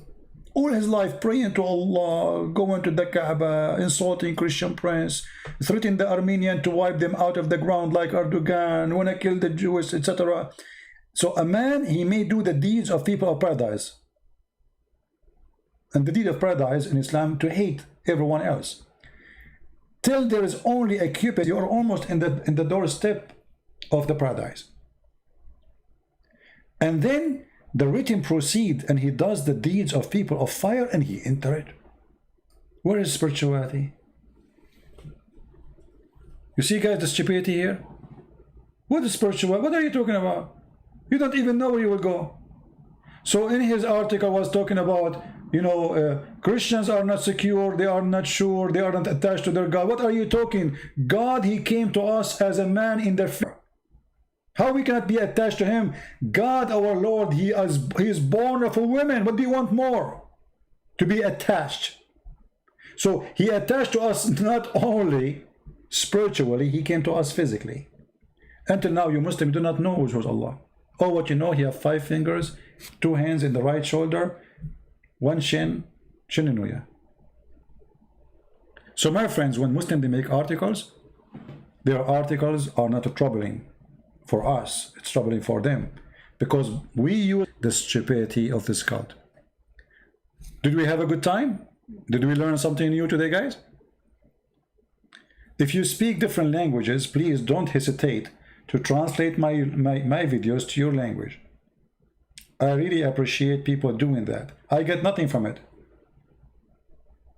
All his life praying to Allah, going to the Kaaba, insulting Christian prince, threatening the Armenian to wipe them out of the ground like Erdogan, want to kill the Jews, etc. So a man, he may do the deeds of people of paradise. And the deed of paradise in Islam, to hate everyone else. Till there is only a cubit, you are almost in the doorstep of the paradise. And then the written proceed, and he does the deeds of people of fire, and he enter it. Where is spirituality? You see, guys, the stupidity here? What is spirituality? What are you talking about? You don't even know where you will go. So in his article was talking about, you know, Christians are not secure, they are not sure, they are not attached to their God. What are you talking? God, he came to us as a man in their flesh. How we cannot be attached to him? God, our Lord, he is born of a woman. What do you want more? To be attached. So he attached to us not only spiritually, he came to us physically. Until now, you Muslims do not know which was Allah. Oh, what you know, he have 5 fingers, 2 hands in the right shoulder, 1 chin, Shininuya. So my friends, when Muslims they make articles, their articles are not troubling for us, it's troubling for them, because we use the stupidity of this cult. Did we have a good time? Did we learn something new today, guys? If you speak different languages, please don't hesitate to translate my videos to your language. I really appreciate people doing that. I get nothing from it.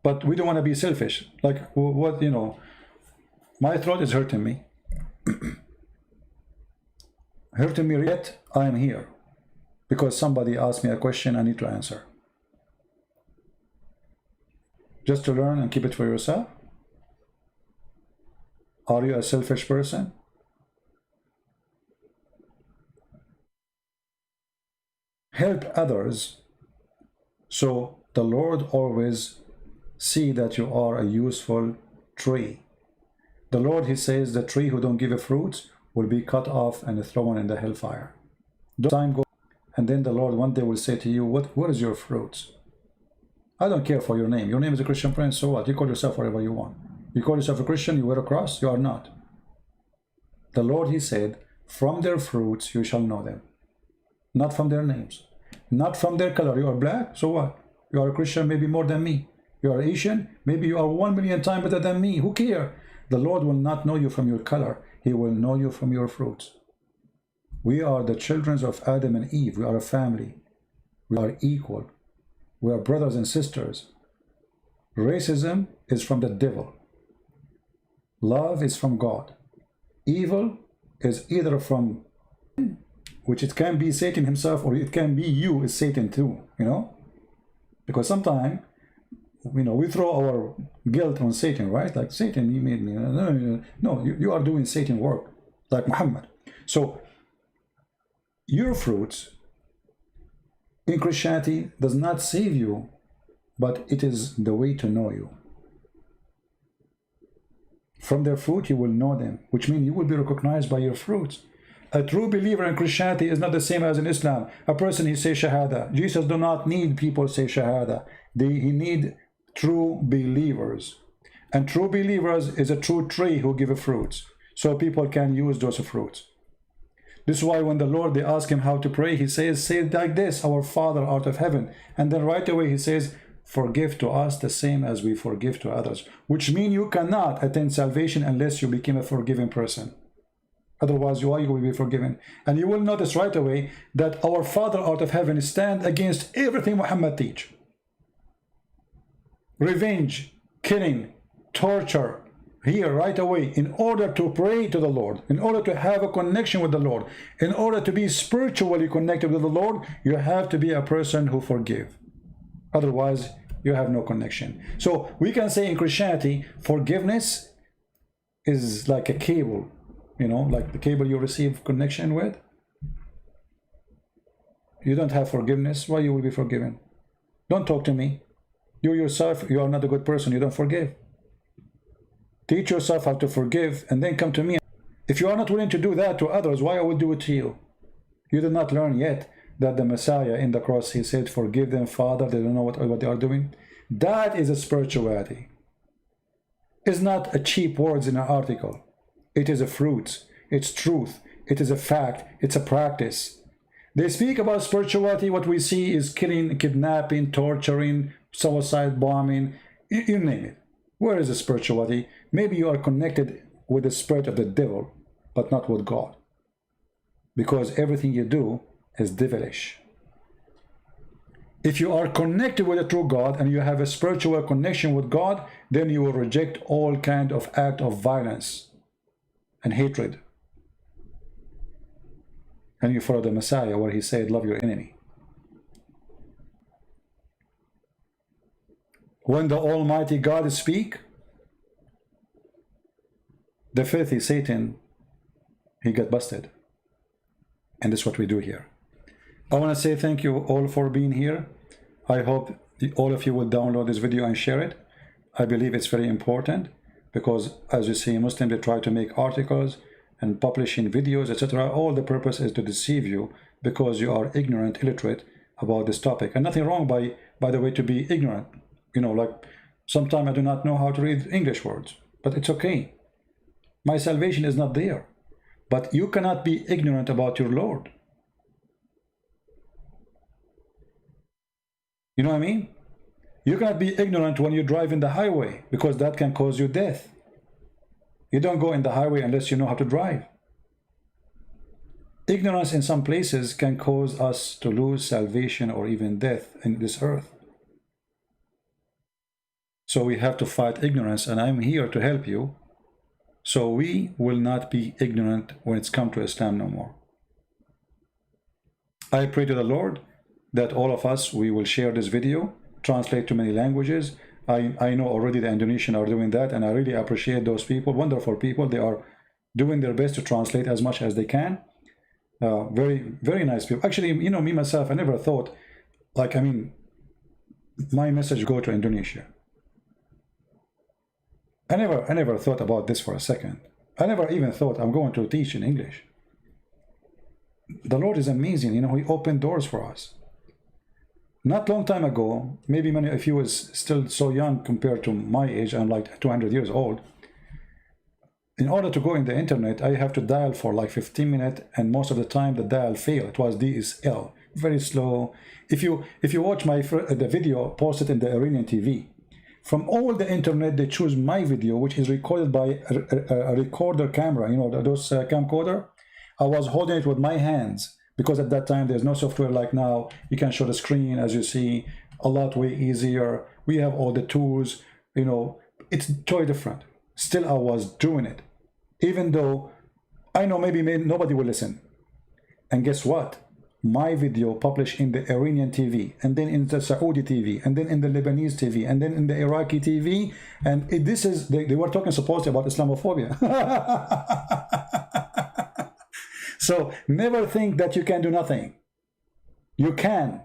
But we don't want to be selfish. Like, what, you know, my throat is hurting me. Hurting me, yet I am here. Because somebody asked me a question I need to answer. Just to learn and keep it for yourself? Are you a selfish person? Help others, so the Lord always see that you are a useful tree. The Lord, he says, the tree who don't give fruits will be cut off and thrown in the hellfire. Time goes, and then the Lord one day will say to you, what is your fruits? I don't care for your name. Your name is a Christian prince, so what? You call yourself whatever you want. You call yourself a Christian, you wear a cross, you are not. The Lord, he said, from their fruits you shall know them. Not from their names. Not from their color. You are black, so what? You are a Christian, maybe more than me. You are Asian, maybe you are 1,000,000 times better than me. Who cares? The Lord will not know you from your color. He will know you from your fruits. We are the children of Adam and Eve. We are a family. We are equal. We are brothers and sisters. Racism is from the devil. Love is from God. Evil is either from, which it can be Satan himself, or it can be you is Satan too, you know? Because sometimes, you know, we throw our guilt on Satan, right? Like, Satan, you made me. No, you are doing Satan work, like Muhammad. So, your fruits in Christianity does not save you, but it is the way to know you. From their fruit you will know them, which means you will be recognized by your fruits. A true believer in Christianity is not the same as in Islam. A person, he says Shahada. Jesus do not need people say Shahada. He need true believers. And true believers is a true tree who give fruits. So people can use those fruits. This is why when the Lord, they ask him how to pray, he says, say it like this, our Father art of heaven. And then right away he says, forgive to us the same as we forgive to others. Which means you cannot attain salvation unless you become a forgiving person. Otherwise, you will be forgiven. And you will notice right away that our Father out of heaven stand against everything Muhammad teach. Revenge, killing, torture, here right away, in order to pray to the Lord, in order to have a connection with the Lord, in order to be spiritually connected with the Lord, you have to be a person who forgive. Otherwise, you have no connection. So we can say in Christianity, forgiveness is like a cable. You know, like the cable you receive connection with. You don't have forgiveness, why you will be forgiven? Don't talk to me. You yourself, you are not a good person, you don't forgive. Teach yourself how to forgive and then come to me. If you are not willing to do that to others, why I will do it to you? You did not learn yet that the Messiah in the cross, he said, forgive them, Father, they don't know what they are doing. That is a spirituality. It's not a cheap words in an article. It is a fruit, it's truth, it is a fact, it's a practice. They speak about spirituality, what we see is killing, kidnapping, torturing, suicide bombing, you name it. Where is the spirituality? Maybe you are connected with the spirit of the devil, but not with God. Because everything you do is devilish. If you are connected with the true God and you have a spiritual connection with God, then you will reject all kind of act of violence and hatred. And you follow the Messiah where he said, love your enemy. When the Almighty God speak, the filthy Satan, he got busted. And that's what we do here. I want to say thank you all for being here. I hope all of you will download this video and share it. I believe it's very important because, as you see, Muslims, they try to make articles and publishing videos, etc. All the purpose is to deceive you because you are ignorant, illiterate about this topic. And nothing wrong, by the way, to be ignorant. You know, like sometimes I do not know how to read English words, but it's okay. My salvation is not there. But you cannot be ignorant about your Lord. You know what I mean? You cannot be ignorant when you drive in the highway because that can cause you death. You don't go in the highway unless you know how to drive. Ignorance in some places can cause us to lose salvation or even death in this earth. So we have to fight ignorance, and I'm here to help you. So we will not be ignorant when it's come to Islam no more. I pray to the Lord that all of us, we will share this video, translate to many languages. I know already the Indonesian are doing that, and I really appreciate those people, wonderful people. They are doing their best to translate as much as they can. Very, very nice people. Actually, you know, me, myself, I never thought, like, I mean, my message go to Indonesia. I never thought about this for a second. I never even thought I'm going to teach in English. The Lord is amazing. You know, He opened doors for us. Not long time ago, maybe many of you was still so young compared to my age. I'm like 200 years old. In order to go in the internet, I have to dial for like 15 minutes, and most of the time the dial failed. It was DSL, very slow. If you watch the video posted in the Iranian TV, from all the internet they choose my video, which is recorded by a recorder camera. You know, those camcorder. I was holding it with my hands because at that time there's no software like now. You can show the screen, as you see, a lot way easier. We have all the tools. You know, it's totally different. Still, I was doing it. Even though I know maybe nobody will listen. And guess what? My video published in the Iranian TV, and then in the Saudi TV, and then in the Lebanese TV, and then in the Iraqi TV. And this is, they were talking supposedly about Islamophobia. So never think that you can do nothing. You can.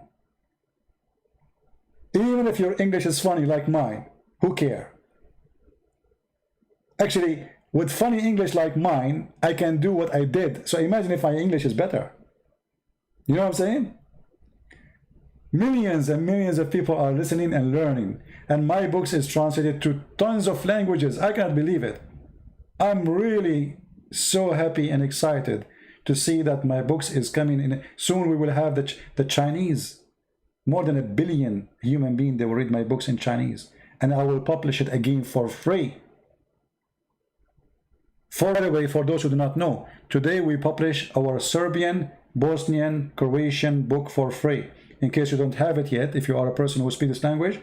Even if your English is funny like mine, who cares? Actually, with funny English like mine, I can do what I did. So imagine if my English is better. You know what I'm saying? Millions and millions of people are listening and learning. And my books is translated to tons of languages. I can't believe it. I'm really so happy and excited to see that my books is coming in. Soon we will have the Chinese. More than 1 billion human beings, they will read my books in Chinese. And I will publish it again for free. By the way, for those who do not know, today we publish our Serbian, Bosnian, Croatian book for free. In case you don't have it yet, if you are a person who speaks this language,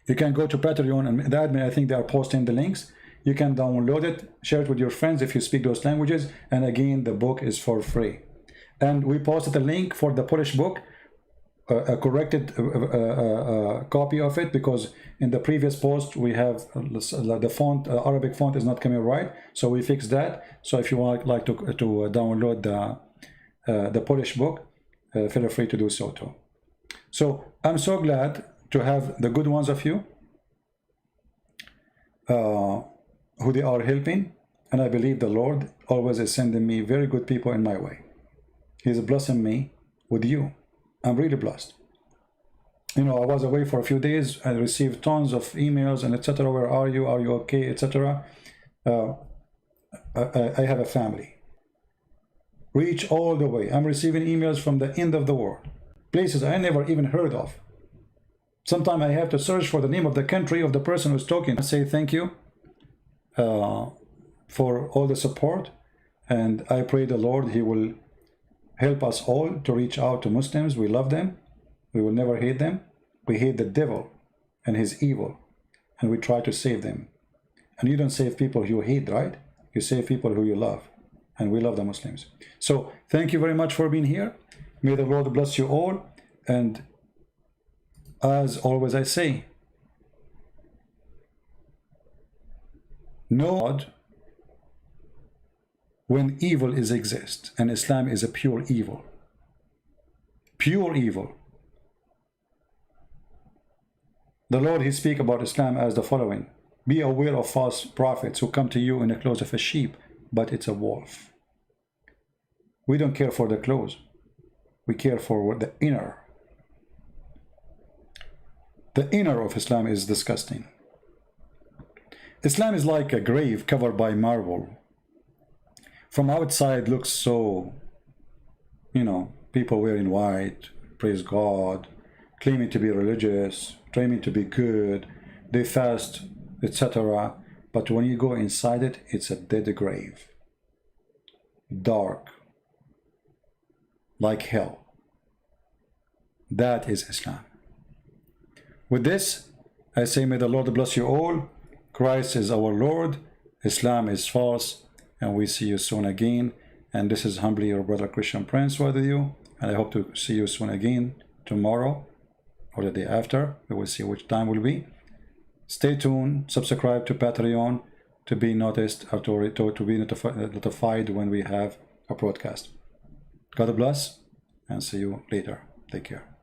you can go to Patreon, and the admin, I think they are posting the links. You can download it, share it with your friends if you speak those languages, and again, the book is for free. And we posted a link for the Polish book, a corrected copy of it, because in the previous post we have the font, Arabic font is not coming right, so we fixed that. So if you would like to download the Polish book, feel free to do so too. So I'm so glad to have the good ones of you who they are helping, and I believe the Lord always is sending me very good people in my way. He's blessing me with you. I'm really blessed. You know, I was away for a few days. I received tons of emails and etc. Where are you? Are you okay? Etc. I have a family. Reach all the way. I'm receiving emails from the end of the world, places I never even heard of. Sometimes I have to search for the name of the country of the person who's talking. I say thank you for all the support, and I pray the Lord He will help us all to reach out to Muslims. We love them. We will never hate them. We hate the devil and his evil, and we try to save them. And you don't save people you hate, right? You save people who you love, and we love the Muslims. So thank you very much for being here. May the Lord bless you all, and as always I say, know God when evil is exist, and Islam is a pure evil. Pure evil. The Lord, He speaks about Islam as the following: be aware of false prophets who come to you in the clothes of a sheep, but it's a wolf. We don't care for the clothes. We care for the inner. The inner of Islam is disgusting. Islam is like a grave covered by marble. From outside looks so, you know, people wearing white, praise God, claiming to be religious, claiming to be good, they fast, etc. But when you go inside it, it's a dead grave. Dark. Like hell. That is Islam. With this, I say may the Lord bless you all. Christ is our Lord. Islam is false. And we see you soon again. And this is humbly your brother Christian Prince with you. And I hope to see you soon again tomorrow or the day after. We will see which time will be. Stay tuned. Subscribe to Patreon to be noticed or to be notified when we have a broadcast. God bless and see you later. Take care.